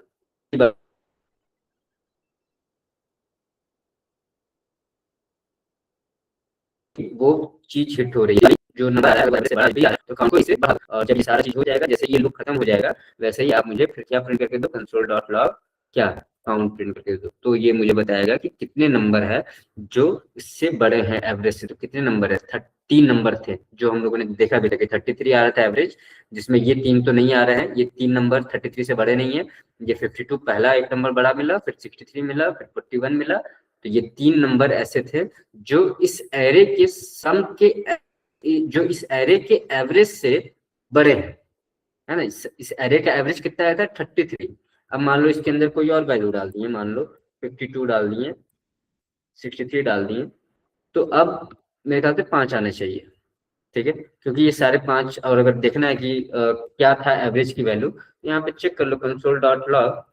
Speaker 1: वो चीज हिट हो रही है, जो नंबर आ रहा है वैसे बड़ा भी आ रहा है, तो काउंट को इससे बढ़ा दो। और जब ये सारा चीज हो जाएगा, जैसे ये लूप खत्म हो जाएगा, वैसे ही आप मुझे फिर क्या प्रिंट करके दो, कंसोल डॉट लॉग क्या काउंट प्रिंट करके दो। तो ये मुझे बताएगा कि कितने नंबर है जो इससे बड़े हैं एवरेज से। तो कितने नंबर है, 30 नंबर थे जो हम लोगों ने देखा भी था कि 33 आ रहा था एवरेज, जिसमें ये 3 तो नहीं आ रहे हैं, ये 3 नंबर 33 से बड़े नहीं है। ये 52 पहला एक नंबर बड़ा मिला, फिर 63 मिला, फिर 41 मिला। तो ये 3 नंबर ऐसे थे जो इस एरे के सम के, जो इस एरे के एवरेज से बड़े हैं, है ना। इस एरे का एवरेज कितना आया था, 33। अब मान लो इसके अंदर कोई और वैल्यू डाल दिए, मान लो 52 डाल दिए, 63 डाल दिए, तो अब मेरे ख्याल से 5 आने चाहिए, ठीक है, क्योंकि ये सारे 5। और अगर देखना है कि क्या था एवरेज की वैल्यू, यहाँ पे चेक कर लो, कंसोल डॉट लॉग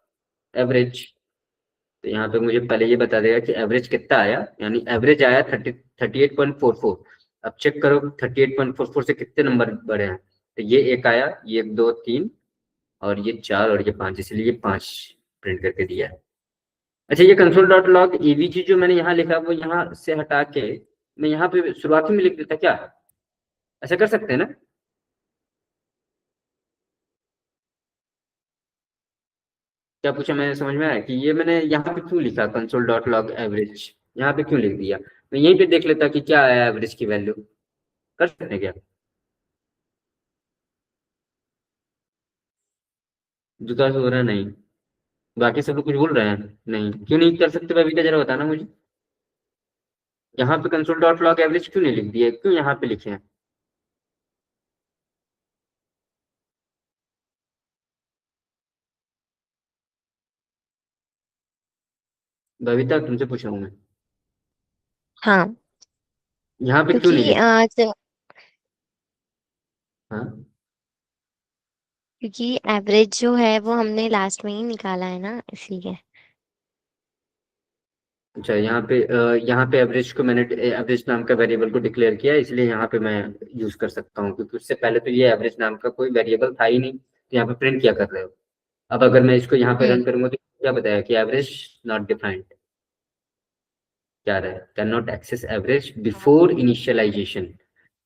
Speaker 1: एवरेज। तो यहाँ पे मुझे पहले ये बता देगा कि एवरेज कितना आया, यानी एवरेज आया 38.44। अब चेक करो 38.44 से कितने नंबर बड़े हैं। तो ये एक आया, ये 1 2 3 और ये 4 और ये 5, इसलिए ये 5 प्रिंट करके दिया है। अच्छा, ये कंसोल डॉट लॉग एवीजी जो मैंने यहाँ लिखा वो यहाँ से हटा के मैं यहाँ पे शुरुआती में लिख देता क्या, ऐसा कर सकते हैं ना। क्या पूछा मैंने, समझ में आया कि ये मैंने यहाँ पे क्यों लिखा कंसोल डॉट लॉग एवरेज, यहाँ पे क्यों लिख दिया। मैं यहीं पे देख लेता कि क्या आया एवरेज की वैल्यू। कर सकते हैं क्या, जुदा से हो रहा है नहीं, बाकी सब लोग कुछ बोल रहे हैं, नहीं क्यों नहीं कर सकते बबीता, जरा बताना मुझे। यहाँ पे कंसोल डॉट लॉग एवरेज क्यों नहीं लिख दिया, क्यों यहाँ पे लिखे हैं। बबीता तुमसे पूछ रहा हूँ मैं,
Speaker 2: हाँ,
Speaker 1: यहाँ पे क्यों नहीं
Speaker 2: क्योंकि
Speaker 1: लिख।
Speaker 2: जब
Speaker 1: हाँ,
Speaker 2: क्योंकि एवरेज जो है वो हमने लास्ट में ही निकाला है ना, इसलिए।
Speaker 1: अच्छा, यहाँ पे एवरेज को मैंने एवरेज नाम का वेरिएबल को डिक्लेयर किया है, इसलिए यहाँ पे मैं यूज कर सकता हूँ, क्योंकि उससे पहले तो ये एवरेज नाम का कोई वेरिएबल था ही नहीं, तो यहाँ पे प्रिंट क्या कर रहे हो। अब अगर मैं इसको यहाँ पे
Speaker 2: हम्म।
Speaker 1: रन करूंगा तो क्या बताया कि एवरेज नॉट डिफाइंड, क्या रहा है, can not access average before initialization.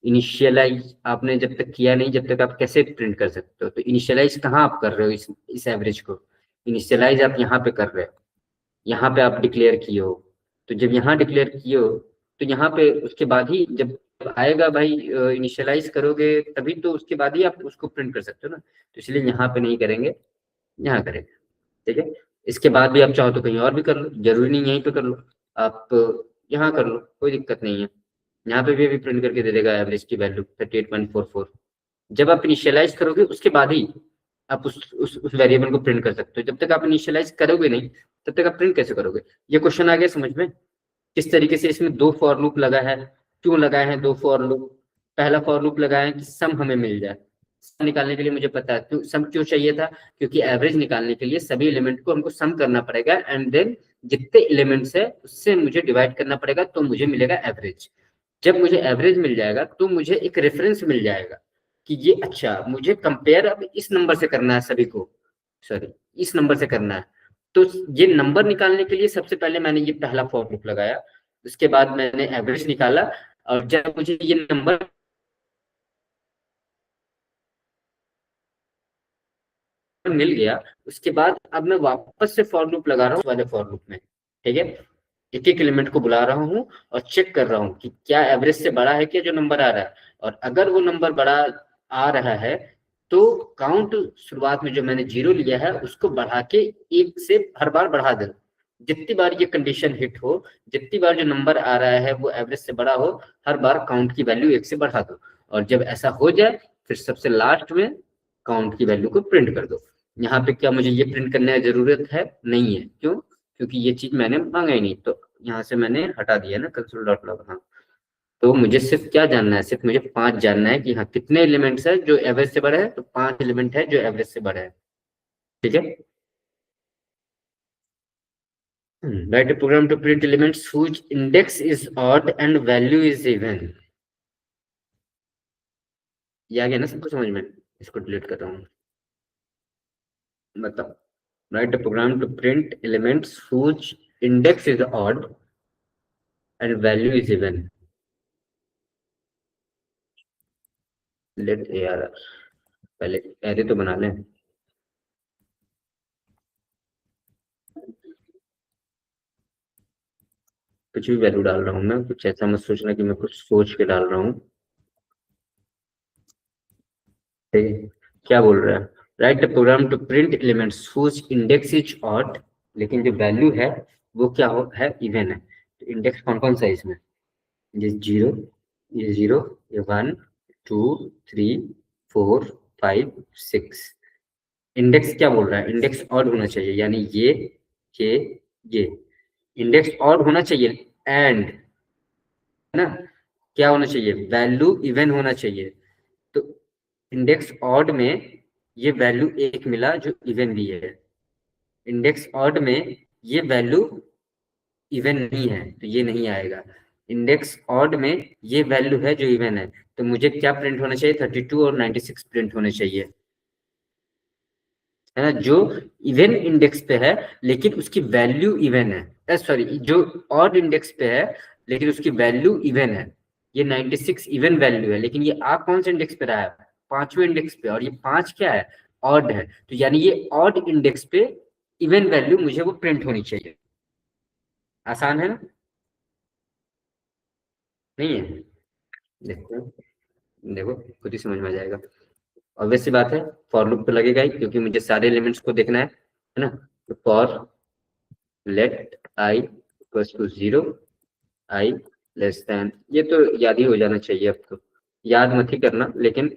Speaker 1: Initialize आपने जब तक किया नहीं, जब तक आप कैसे प्रिंट कर सकते हो। तो इनिशियलाइज कहाँ आप कर रहे हो इस एवरेज को, इनिशियलाइज आप यहाँ पे कर रहे हो, यहाँ पे आप डिक्लेयर किए हो। तो जब यहाँ डिक्लेयर किए हो तो यहाँ पे उसके बाद ही जब आएगा भाई, इनिशियलाइज करोगे तभी तो उसके बाद ही आप उसको प्रिंट कर सकते हो ना। तो इसलिए यहाँ पे नहीं करेंगे, यहाँ करेंगे, ठीक है। इसके बाद भी आप चाहो तो कहीं और भी कर लो, जरूरी नहीं यहीं पे कर लो, आप यहाँ कर लो, कोई दिक्कत नहीं है। यहाँ पे भी अभी प्रिंट करके दे देगा एवरेज की वैल्यू 38.44। जब आप इनिशियलाइज करोगे उसके बाद ही आप उस वेरिएबल को प्रिंट कर सकते हो। जब तक आप इनिशियलाइज करोगे नहीं तब तक आप प्रिंट कैसे करोगे। ये क्वेश्चन आ गया समझ में, किस तरीके से इसमें 2 फॉर लूप लगा है, क्यों लगाए हैं 2 फॉर लूप। पहला फॉर लूप लगाए हैं कि सम हमें मिल जाए, सम निकालने के लिए मुझे पता है क्यों सम क्यों चाहिए था, क्योंकि एवरेज निकालने के लिए सभी एलिमेंट को हमको सम करना पड़ेगा, एंड देन जितने एलिमेंट्स है उससे मुझे डिवाइड करना पड़ेगा, तो मुझे मिलेगा एवरेज। जब मुझे एवरेज मिल जाएगा तो मुझे एक रेफरेंस मिल जाएगा कि ये, अच्छा मुझे कंपेयर अब इस नंबर से करना है सभी को, सॉरी इस नंबर से करना है। तो ये नंबर निकालने के लिए सबसे पहले मैंने ये पहला फॉर लूप लगाया, उसके बाद मैंने एवरेज निकाला, और जब मुझे ये नंबर मिल गया उसके बाद अब मैं वापस से फॉर लूप लगा रहा हूँ वाले फॉर लूप में, ठीक है। एक एक एलिमेंट को बुला रहा हूँ और चेक कर रहा हूँ कि क्या एवरेज से बड़ा है क्या जो नंबर आ रहा है, और अगर वो नंबर बड़ा आ रहा है तो काउंट शुरुआत में जो मैंने 0 लिया है उसको बढ़ा के 1 से हर बार बढ़ा दे। जितनी बार ये कंडीशन हिट हो, जितनी बार जो नंबर आ रहा है वो एवरेज से बड़ा हो, हर बार काउंट की वैल्यू 1 से बढ़ा दो, और जब ऐसा हो जाए फिर सबसे लास्ट में काउंट की वैल्यू को प्रिंट कर दो। यहाँ पे क्या मुझे ये प्रिंट करने की जरूरत है? नहीं है। क्यों? क्योंकि ये चीज मैंने मांगा ही नहीं, तो यहाँ से मैंने हटा दिया ना कंसोल डॉट लॉग। हाँ, तो मुझे सिर्फ क्या जानना है? सिर्फ मुझे 5 जानना है कि हाँ कितने एलिमेंट्स है जो एवरेज से बड़ा है, तो 5 एलिमेंट है जो एवरेज से बड़ा है। ठीक है। Write program to print elements whose index is odd and value is even। ये आ गया ना सबको समझ में? इसको डिलीट कर रहा हूँ। बताओ। Write program to print elements whose index is odd and value is even। Let ARR। पहले एरे तो बना लें। कुछ भी वैल्यू डाल रहा हूँ मैं, कुछ ऐसा मत सोचना कि मैं कुछ सोच के डाल रहा हूँ। ठीक है। क्या बोल रहा है? Write program to print elements whose index is odd, लेकिन जो वैल्यू है वो क्या है? इवन है। तो इंडेक्स कौन कौन सा है इसमें? ये 0, ये 0, ये 1, 2, 3, 4, 5, 6। इंडेक्स क्या बोल रहा है? इंडेक्स ऑड होना चाहिए, यानी ये ये इंडेक्स ऑड होना चाहिए। एंड है ना, क्या होना चाहिए? वैल्यू इवन होना चाहिए। तो इंडेक्स ऑड में ये वैल्यू 1 मिला जो इवन भी है, इंडेक्स ऑड में ये वैल्यू इवन नहीं है तो ये नहीं आएगा। इंडेक्स ऑड में ये वैल्यू है जो इवन है, तो मुझे क्या प्रिंट होना चाहिए? 32 और 96 प्रिंट होने चाहिए, है ना, जो इवन इंडेक्स पे है लेकिन उसकी वैल्यू इवन है। सॉरी, जो ऑड इंडेक्स पे है लेकिन उसकी वैल्यू इवन है। ये 96 इवन वैल्यू है, लेकिन ये आ कौन से इंडेक्स पे रहा है? 5वें इंडेक्स पे, और ये 5 क्या है? ऑड है। तो यानी ये ऑड इंडेक्स पे इवन वैल्यू मुझे वो प्रिंट होनी चाहिए। आसान है ना? नहीं है? देखो, देखो खुद ही समझ में आ जाएगा। ऑब्वियस सी बात है, फॉर लूप तो लगेगा ही क्योंकि मुझे सारे एलिमेंट्स को देखना है ना। तो for let I equals to 0, I less than, ये तो याद ही हो जाना चाहिए अब तो। याद मत ही करना, लेकिन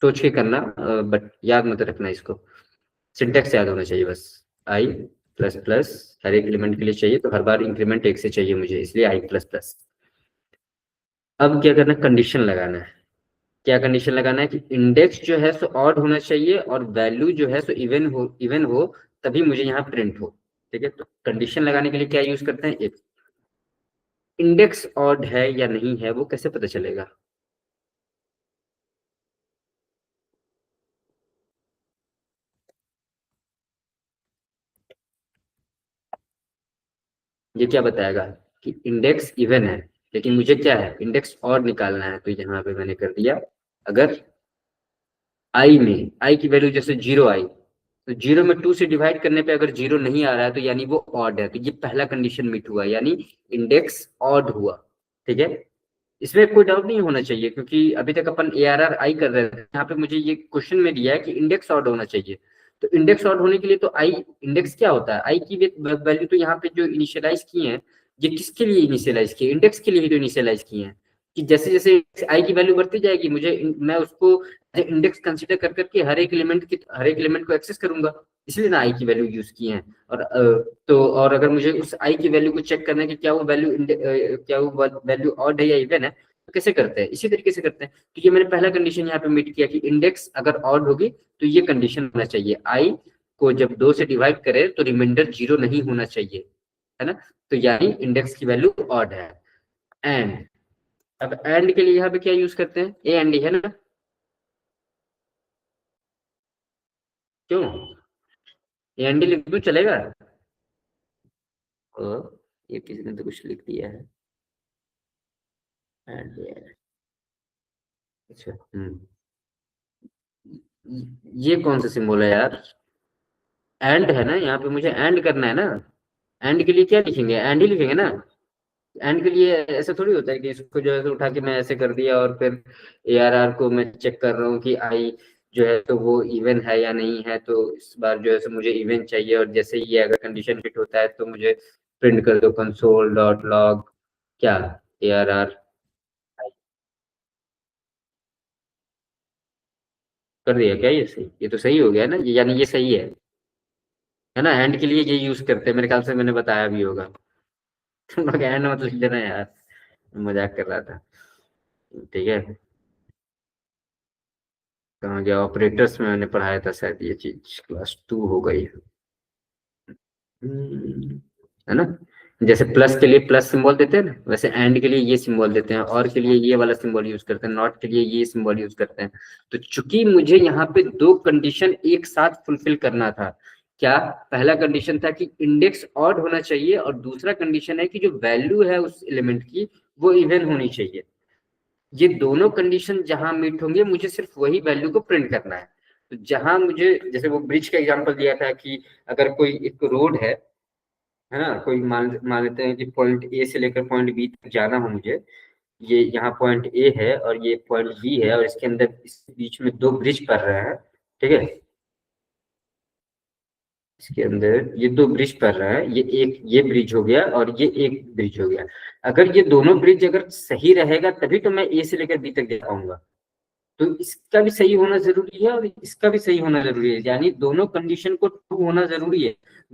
Speaker 1: सोच के करना, बट याद मत रखना इसको। सिंटेक्स याद होना चाहिए बस। आई प्लस प्लस हर एक एलिमेंट के लिए चाहिए, तो हर बार इंक्रीमेंट 1 से चाहिए मुझे, इसलिए आई प्लस प्लस। अब क्या करना है? कंडीशन लगाना है। क्या कंडीशन लगाना है? कि इंडेक्स जो है सो ऑड होना चाहिए और वैल्यू जो है सो इवन हो, तभी मुझे यहाँ प्रिंट हो। ठीक है। तो कंडीशन लगाने के लिए क्या यूज करते हैं? इफ। इंडेक्स ऑड है या नहीं है वो कैसे पता चलेगा? ये क्या बताएगा? कि इंडेक्स इवन है, लेकिन मुझे क्या है? इंडेक्स ऑड निकालना है। तो यहाँ पे मैंने कर दिया, अगर आई में आई की वैल्यू जैसे 0 आई, तो 0 में 2 से डिवाइड करने पे अगर 0 नहीं आ रहा है तो यानी वो ऑड है। तो ये पहला कंडीशन मीट हुआ, यानी इंडेक्स ऑड हुआ। ठीक है। इसमें कोई डाउट नहीं होना चाहिए, क्योंकि अभी तक अपन ARR आई कर रहे थे। यहाँ पे मुझे ये क्वेश्चन में दिया है कि इंडेक्स ऑड होना चाहिए। तो इंडेक्स ऑड होने के लिए तो आई, इंडेक्स क्या होता है? आई की वैल्यू तो यहाँ पे जो इनिशियलाइज की है, ये किसके लिए इनिशियलाइज की है? इंडेक्स के लिए ही तो इनिशियलाइज की है। कि जैसे जैसे आई की वैल्यू बढ़ती जाएगी, मैं उसको इंडेक्स कंसीडर कर करके हर एक एलिमेंट को एक्सेस करूंगा, इसलिए ना आई की वैल्यू यूज की है। और तो और अगर मुझे उस आई की वैल्यू को चेक करना है कि क्या वो वैल्यू ऑड है या इवन है, तो कैसे करते हैं? इसी तरीके से करते हैं। तो ये मैंने पहला कंडीशन यहाँ पे मीट किया कि इंडेक्स अगर ऑड होगी तो ये कंडीशन होना चाहिए, आई को जब 2 से डिवाइड करे तो रिमाइंडर 0 नहीं होना चाहिए, है ना। तो यानी इंडेक्स की वैल्यू ऑड है। एंड, अब एंड के लिए यहाँ पे क्या यूज करते हैं? ए एंड डी, है ना। क्यों? ए एंड डी लिख दूं, चलेगा? ओ, ये किसी ने तो कुछ लिख दिया है। एंड, अच्छा, ये कौन सा सिंबल है यार? एंड है ना, यहाँ पे मुझे एंड करना है ना। एंड के लिए क्या लिखेंगे, एंड ही लिखेंगे ना। एंड के लिए ऐसा थोड़ी होता है कि इसको जो है तो उठा के मैं ऐसे कर दिया और फिर ARR को मैं चेक कर रहा हूँ कि आई जो है तो वो इवन है या नहीं है, तो इस बार जो है तो मुझे इवन चाहिए, और जैसे ही ये अगर कंडीशन फिट होता है तो मुझे प्रिंट कर दो कंसोल डॉट लॉग क्या ARR। कर दिया क्या ये सही, ये तो सही हो गया ना, यानी ये सही है ना। एंड के लिए ये यूज करते हैं, मेरे ख्याल से मैंने बताया भी होगा। तुम लोग एंड मत लिख देना यार, मजाक कर रहा था। ठीक है, कहाँ गया, ऑपरेटर्स में मैंने पढ़ाया था शायद ये चीज, क्लास 2 हो गई। है ना। जैसे प्लस के लिए प्लस सिंबल देते हैं ना, वैसे एंड के लिए ये सिंबल देते हैं, और के लिए ये वाला सिंबल यूज करते हैं, नॉट के लिए ये सिंबल यूज करते हैं। तो चूंकि मुझे यहाँ पे दो कंडीशन एक साथ फुलफिल करना था, क्या पहला कंडीशन था कि इंडेक्स ऑड होना चाहिए, और दूसरा कंडीशन है कि जो वैल्यू है उस एलिमेंट की वो इवन होनी चाहिए। ये दोनों कंडीशन जहां मीट होंगे मुझे सिर्फ वही वैल्यू को प्रिंट करना है। तो जहां मुझे, जैसे वो ब्रिज का एग्जांपल दिया था कि अगर कोई एक रोड है ना, कोई मान लेते हैं कि पॉइंट ए से लेकर पॉइंट बी तक जाना हो मुझे, ये यहाँ पॉइंट ए है और ये पॉइंट बी है, और इसके अंदर इस बीच में दो ब्रिज पड़ रहे हैं। ठीक है, इसके अंदर ये दो ब्रिज पड़ रहा है, ये ब्रिज हो गया और ये एक ब्रिज हो गया। अगर ये दोनों ब्रिज अगर सही रहेगा तभी तो मैं ए से लेकर बी तक जा पाऊंगा। तो इसका भी सही होना जरूरी है और इसका भी सही होना जरूरी है, यानी दोनों कंडीशन को ट्रू होना जरूरी है।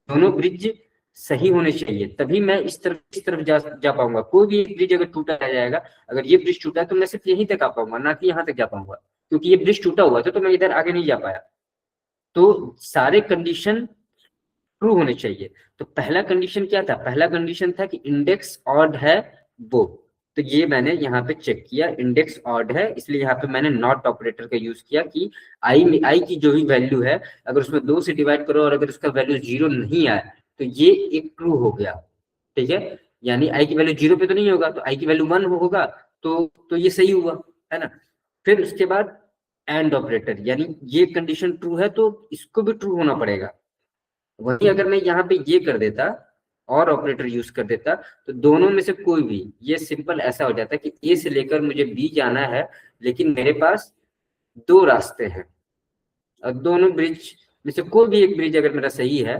Speaker 1: दोनों ब्रिज सही होने चाहिए तभी मैं इस तरफ जा पाऊंगा। कोई भी एक ब्रिज अगर टूटा रह जाएगा, अगर ये ब्रिज टूटा है तो मैं सिर्फ यहीं तक आ पाऊंगा, ना कि यहाँ तक जा पाऊंगा, क्योंकि ये ब्रिज टूटा हुआ था तो मैं इधर आगे नहीं जा पाया। तो सारे कंडीशन ट्रू होने चाहिए। तो पहला कंडीशन क्या था, पहला कंडीशन था कि इंडेक्स ऑड है वो। तो ये मैंने यहाँ पे चेक किया, इंडेक्स ऑड है, इसलिए यहाँ पे मैंने नॉट ऑपरेटर का यूज किया कि आई की जो भी वैल्यू है अगर उसमें 2 से डिवाइड करो और अगर उसका वैल्यू 0 नहीं आए तो ये एक ट्रू हो गया। ठीक है, यानी आई की वैल्यू 0 पे तो नहीं होगा, तो आई की वैल्यू 1 होगा, तो ये सही हुआ, है ना। फिर उसके बाद एंड ऑपरेटर, यानी ये कंडीशन ट्रू है तो इसको भी ट्रू होना पड़ेगा। वही अगर मैं यहाँ पे ये कर देता और ऑपरेटर यूज कर देता तो दोनों में से कोई भी, ये सिंपल ऐसा हो जाता कि ए से लेकर मुझे बी जाना है, लेकिन मेरे पास दो रास्ते हैं, और दोनों ब्रिज में से कोई भी एक ब्रिज अगर मेरा सही है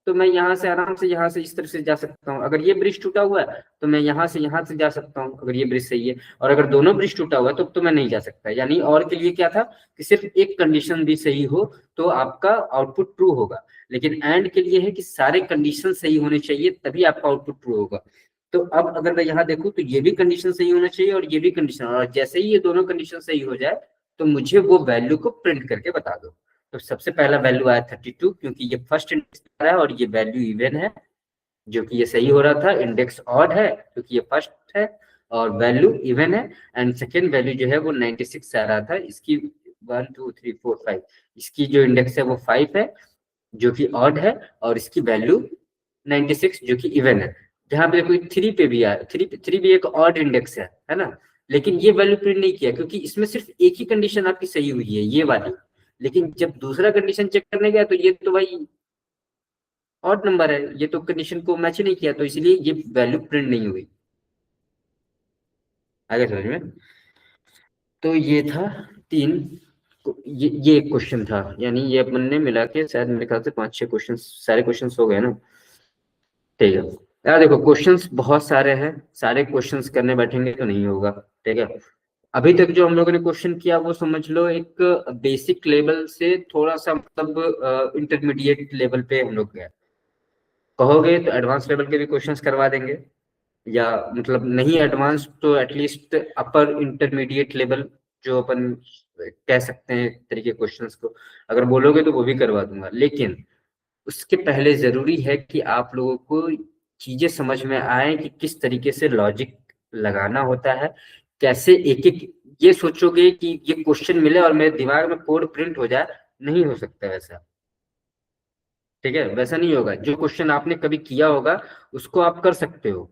Speaker 1: तो मैं यहाँ से आराम से यहाँ से इस तरफ से जा सकता हूँ। अगर ये ब्रिज टूटा हुआ है तो मैं यहाँ से जा सकता हूँ अगर ये ब्रिज सही है, और अगर दोनों ब्रिज टूटा हुआ है तो मैं नहीं जा सकता। यानी और के लिए क्या था कि सिर्फ एक कंडीशन भी सही हो तो आपका आउटपुट ट्रू होगा, लेकिन एंड के लिए है कि सारे कंडीशन सही होने चाहिए तभी आपका आउटपुट ट्रू होगा। तो अब अगर मैं यहाँ देखूँ तो ये भी कंडीशन सही होना चाहिए और ये भी कंडीशन, और जैसे ही ये दोनों कंडीशन सही हो जाए तो मुझे वो वैल्यू को प्रिंट करके बता दो। तो सबसे पहला वैल्यू आया 32, क्योंकि ये फर्स्ट इंडेक्स है और ये वैल्यू इवन है, जो कि ये सही हो रहा था। इंडेक्स ऑड है क्योंकि ये फर्स्ट है और वैल्यू इवन है। एंड सेकेंड वैल्यू जो है वो 96 आ रहा था, इसकी 1 2 3 4 5, इसकी जो इंडेक्स है वो 5 है जो कि ऑड है, और इसकी वैल्यू 96 जो कि इवन है। जहां पे कोई 3 पे भी आया, थ्री भी एक ऑड इंडेक्स है ना, लेकिन ये वैल्यू प्रिंट नहीं किया क्योंकि इसमें सिर्फ एक ही कंडीशन आपकी सही हुई है, ये वाली। लेकिन जब दूसरा कंडीशन चेक करने गया तो ये तो भाई ऑड नंबर है, ये तो कंडीशन को मैच ही नहीं किया, तो इसलिए ये वैल्यू प्रिंट नहीं हुई। आगे समझ में। तो ये था 3, ये एक क्वेश्चन था, यानी ये अपन ने मिला के शायद मेरे ख्याल से 5-6 क्वेश्चन, सारे क्वेश्चन हो गए ना। ठीक है यार, देखो क्वेश्चंस बहुत सारे हैं, सारे क्वेश्चंस करने बैठेंगे तो नहीं होगा। ठीक है, अभी तक जो हम लोगों ने क्वेश्चन किया वो समझ लो एक बेसिक लेवल से थोड़ा सा मतलब इंटरमीडिएट लेवल पे हम लोग गए। कहोगे तो एडवांस लेवल के भी क्वेश्चंस करवा देंगे, या मतलब नहीं एडवांस तो एटलीस्ट अपर इंटरमीडिएट लेवल जो अपन कह सकते हैं एक तरीके क्वेश्चंस को, अगर बोलोगे तो वो भी करवा दूंगा। लेकिन उसके पहले जरूरी है कि आप लोगों को चीजें समझ में आए कि किस तरीके से लॉजिक लगाना होता है, कैसे एक एक, ये सोचोगे कि ये क्वेश्चन मिले और मेरे दिमाग में कोड प्रिंट हो जाए, नहीं हो सकता वैसा। ठीक है, वैसा नहीं होगा। जो क्वेश्चन आपने कभी किया होगा उसको आप कर सकते हो,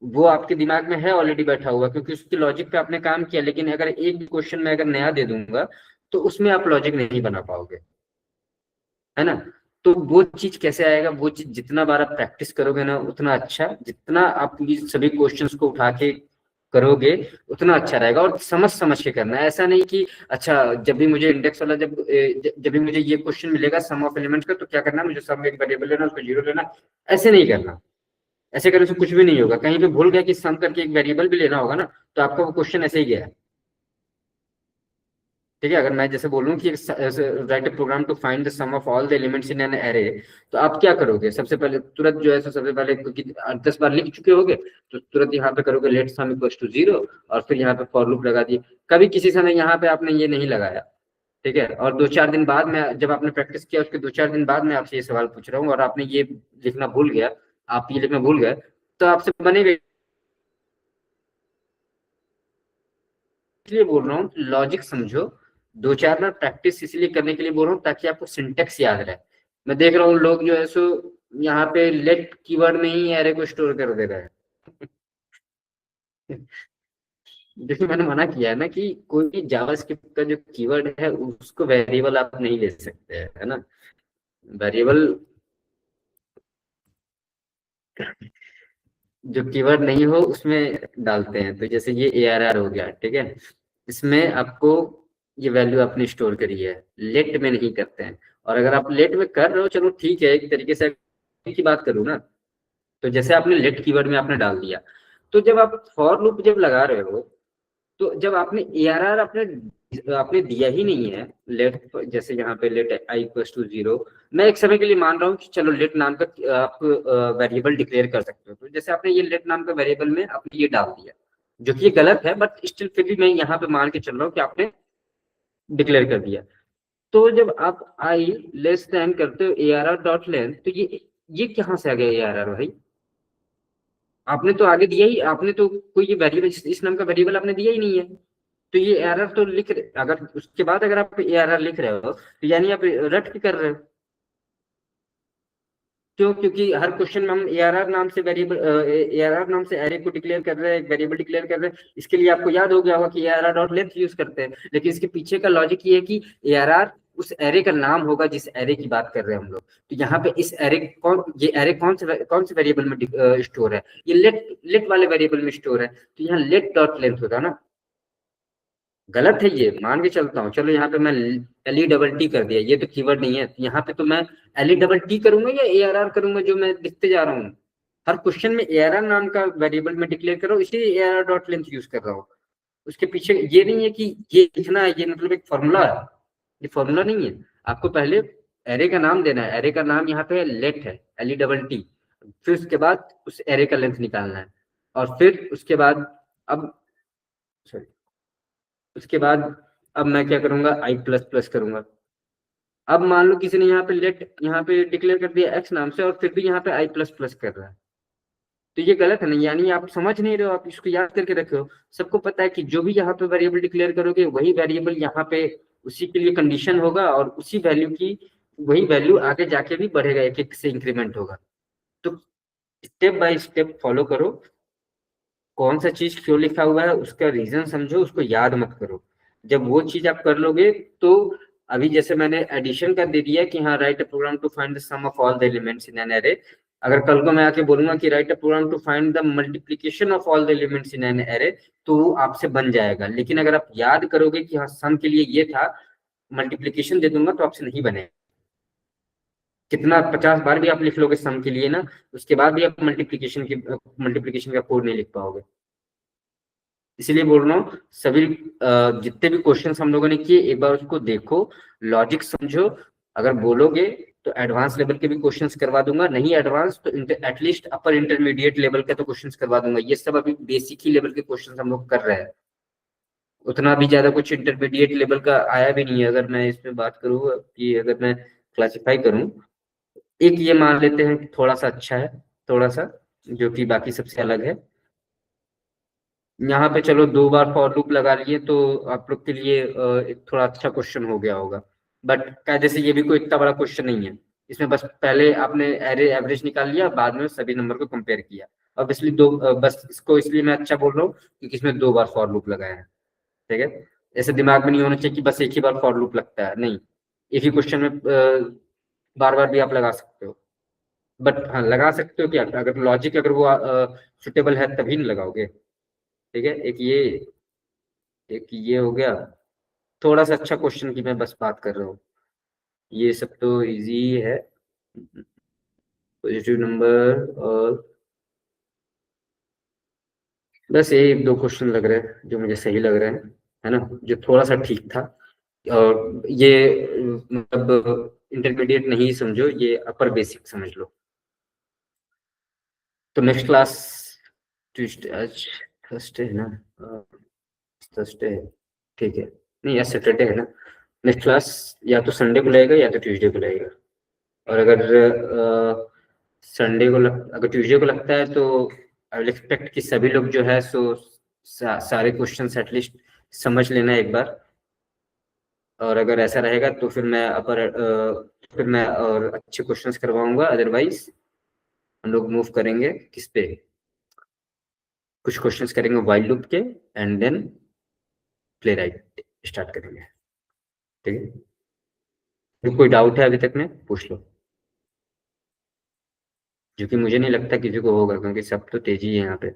Speaker 1: वो आपके दिमाग में है ऑलरेडी बैठा हुआ, क्योंकि उसकी लॉजिक पे आपने काम किया। लेकिन अगर एक भी क्वेश्चन मैं अगर नया दे दूंगा तो उसमें आप लॉजिक नहीं बना पाओगे, है ना। तो वो चीज कैसे आएगा, वो चीज जितना बार आप प्रैक्टिस करोगे ना उतना अच्छा, जितना आप ये सभी क्वेश्चंस को उठा के करोगे उतना अच्छा रहेगा। और समझ समझ के करना है, ऐसा नहीं कि अच्छा जब भी मुझे इंडेक्स वाला जब भी मुझे ये क्वेश्चन मिलेगा सम ऑफ एलिमेंट्स का, तो क्या करना है, मुझे सम एक वेरिएबल लेना, उसको जीरो लेना, ऐसे नहीं करना। ऐसे करने से कुछ भी नहीं होगा। कहीं पे भूल गया कि सम करके एक वेरिएबल भी लेना होगा ना, तो आपका वो क्वेश्चन ऐसे ही गया है। ठीक है, अगर मैं जैसे बोलूं कि write a program to find the sum of all the elements in an array, तो आप क्या करोगे, सबसे पहले तुरंत जो है सबसे पहले, क्योंकि 10 बार लिख चुके होगे, तो तुरंत यहाँ पे करोगे let sum equals to zero, और फिर यहाँ पे फॉर लूप लगा दिए। कभी किसी समय यहाँ पे आपने ये नहीं लगाया, ठीक है, और 2-4 दिन बाद में जब आपने प्रैक्टिस किया, उसके 2-4 दिन बाद मैं आपसे ये सवाल पूछ रहा हूँ और आपने ये लिखना भूल गया, आप ये लिखना भूल गए, तो आपसे बनेगा। इसलिए बोल रहा हूँ लॉजिक समझो, 2-4 बार प्रैक्टिस इसलिए करने के लिए बोल रहा हूँ ताकि आपको सिंटेक्स याद रहे। मैं देख रहा हूँ लोग जो है सो यहाँ पे लेट कीवर्ड में ही एरे को स्टोर कर दे रहा है। देखिए मैंने मना किया है ना कि कोई भी जावास्क्रिप्ट का जो कीवर्ड है उसको वेरिएबल आप नहीं ले सकते, है ना। वेरिएबल जो कीवर्ड नहीं हो उसमें डालते हैं। तो जैसे ये ARR हो गया, ठीक है, इसमें आपको ये वैल्यू आपने स्टोर करी है, लेट में नहीं करते हैं। और अगर आप लेट में कर रहे हो, चलो ठीक है, एक तरीके से की बात करूँ ना, तो जैसे आपने लेट कीवर्ड में आपने डाल दिया, तो जब आप फॉर लूप जब लगा रहे हो, तो जब आपने ARR आपने आपने दिया ही नहीं है लेट, जैसे यहाँ पे let I equals to zero, मैं एक समय के लिए मान रहा हूँ कि चलो लेट नाम का आप वेरिएबल डिक्लेयर कर सकते हो, तो जैसे आपने ये लेट नाम का वेरिएबल में आपने ये डाल दिया, जो कि ये गलत है, बट स्टिल फिर भी मैं यहाँ पे मान के चल रहा हूँ कि आपने डिक्लेयर कर दिया। तो जब आप आई लेस देन करते हो ARR डॉट लेंथ, तो ये कहाँ से आ गया ARR भाई, आपने तो आगे दिया ही, आपने तो कोई ये वेरिएबल इस नाम का वेरिएबल आपने दिया ही नहीं है। तो ये एरर तो लिख रहे, अगर उसके बाद अगर आप एरर लिख रहे हो तो यानी आप रट के कर रहे हो। क्यों, क्योंकि हर क्वेश्चन में हम ARR नाम से वेरिएबल ARR नाम से एरे को डिक्लेयर कर रहे हैं, एक वेरिएबल डिक्लेयर कर रहे हैं। इसके लिए आपको याद हो गया होगा कि ARR डॉट लेंथ यूज करते हैं, लेकिन इसके पीछे का लॉजिक ये है कि ARR उस एरे का नाम होगा जिस एरे की बात कर रहे हैं हम लोग। तो यहाँ पे इस एरे ये एरे कौन से वेरिएबल में स्टोर है, ये लेट लेट वाले वेरिएबल में स्टोर है, तो यहाँ लेट डॉट लेंथ होगा ना। गलत है ये, मान के चलता हूँ, चलो यहाँ पे मैं LE कर दिया, ये तो कीवर्ड नहीं है, तो यहाँ पे तो मैं LE करूंगा या ARR करूंगा, जो मैं लिखते जा रहा हूँ। हर क्वेश्चन में ARR नाम का वेरिएबल में डिक्लेयर कर रहा हूँ, इसलिए ARR डॉट लेंथ यूज कर रहा हूँ। उसके पीछे ये नहीं है कि ये लिखना है, ये मतलब एक फॉर्मूला है, ये फॉर्मूला नहीं है। आपको पहले एरे का नाम देना है, एरे का नाम यहाँ पे लेट है, LET, फिर उसके बाद उस एरे का लेंथ निकालना है, और फिर उसके बाद अब सॉरी उसके बाद अब मैं क्या करूंगा, आई प्लस प्लस करूंगा। अब मान लो किसी ने यहाँ पे लेट यहाँ पे डिक्लेयर कर दिया एक्स नाम से, और फिर भी यहाँ पे आई प्लस प्लस कर रहा है, तो ये गलत है ना, यानी आप समझ नहीं रहे हो, आप इसको याद करके रखे हो। सबको पता है कि जो भी यहाँ पे वेरिएबल डिक्लेयर करोगे वही वेरिएबल यहाँ पे उसी के लिए कंडीशन होगा, और उसी वैल्यू की वही वैल्यू आगे जाके भी बढ़ेगा, एक एक से इंक्रीमेंट होगा। तो स्टेप बाय स्टेप फॉलो करो, कौन सा चीज क्यों लिखा हुआ है उसका रीजन समझो, उसको याद मत करो। जब वो चीज आप कर लोगे तो, अभी जैसे मैंने एडिशन का दे दिया कि हाँ write a program to find the sum of all the elements in an array, अगर कल को मैं आके बोलूंगा कि write a program to find the multiplication of all the elements in an array, तो वो आपसे बन जाएगा। लेकिन अगर आप याद करोगे कि हाँ सम के लिए ये था, मल्टीप्लीकेशन दे दूंगा तो आपसे नहीं बनेगा। कितना 50 बार भी आप लिख लोगे सम के लिए ना, उसके बाद भी आप मल्टीप्लीकेशन का कोड नहीं लिख पाओगे। इसीलिए बोल रहा हूँ सभी जितने भी क्वेश्चंस हम लोगों ने किए एक बार उसको देखो, लॉजिक समझो। अगर बोलोगे तो एडवांस लेवल के भी क्वेश्चंस करवा दूंगा, नहीं एडवांस तो एटलीस्ट अपर इंटरमीडिएट लेवल के तो क्वेश्चंस करवा दूंगा। ये सब अभी बेसिक ही लेवल के क्वेश्चंस हम लोग कर रहे हैं, उतना भी ज्यादा कुछ इंटरमीडिएट लेवल का आया भी नहीं है। अगर मैं इसमें बात करूँ कि अगर मैं क्लासिफाई करूँ, एक ये मान लेते हैं कि थोड़ा सा अच्छा है, थोड़ा सा जो कि बाकी सबसे अलग है। यहाँ पे चलो 2 बार फॉर लूप लगा लिए तो आप लोग के लिए एक थोड़ा अच्छा क्वेश्चन हो गया होगा, बट कायदे से ये भी कोई इतना बड़ा क्वेश्चन नहीं है। इसमें बस पहले आपने एरे एवरेज निकाल लिया, बाद में सभी नंबर को कंपेयर किया। अब इसलिए बस इसको इसलिए मैं अच्छा बोल रहा हूँ क्योंकि इसमें 2 बार फॉर लूप लगाया है, ठीक है। ऐसे दिमाग में नहीं होना चाहिए कि बस एक ही बार फॉर लूप लगता है, नहीं, एक ही क्वेश्चन में बार बार भी आप लगा सकते हो, बट हाँ लगा सकते हो कि अगर लॉजिक अगर वो सुटेबल है तभी नहीं लगाओगे। ठीक है, एक ये हो गया। थोड़ा सा अच्छा क्वेश्चन की मैं बस बात कर रहा हूँ, ये सब तो इजी है। पॉजिटिव नंबर और बस ये एक दो क्वेश्चन लग रहे हैं जो मुझे सही लग रहे हैं, है ना, जो थोड़ा सा ठीक था। और ये मतलब इंटरमीडिएट नहीं समझो, ये अपर बेसिक समझ लो। तो नेक्स्ट क्लास ट्यूसडे, आज थर्सडे है ना, थर्सडे है, ठीक है, नहीं यार सैटरडे है ना। नेक्स्ट क्लास या तो संडे को लगेगा या तो ट्यूसडे को लगेगा। और अगर संडे को अगर ट्यूसडे को लगता है तो आई विल एक्सपेक्ट कि सभी लोग जो है सो सारे क्वेश्चंस एटलीस्ट समझ लेना एक बार। और अगर ऐसा रहेगा तो फिर मैं और अच्छे क्वेश्चंस करवाऊंगा, अदरवाइज हम लोग मूव करेंगे किस पे, कुछ क्वेश्चंस करेंगे व्हाइल लूप के and then play right start करेंगे। ठीक है, तो कोई डाउट है अभी तक में पूछ लो, जो कि मुझे नहीं लगता किसी को होगा क्योंकि सब तो तेजी है यहाँ पे।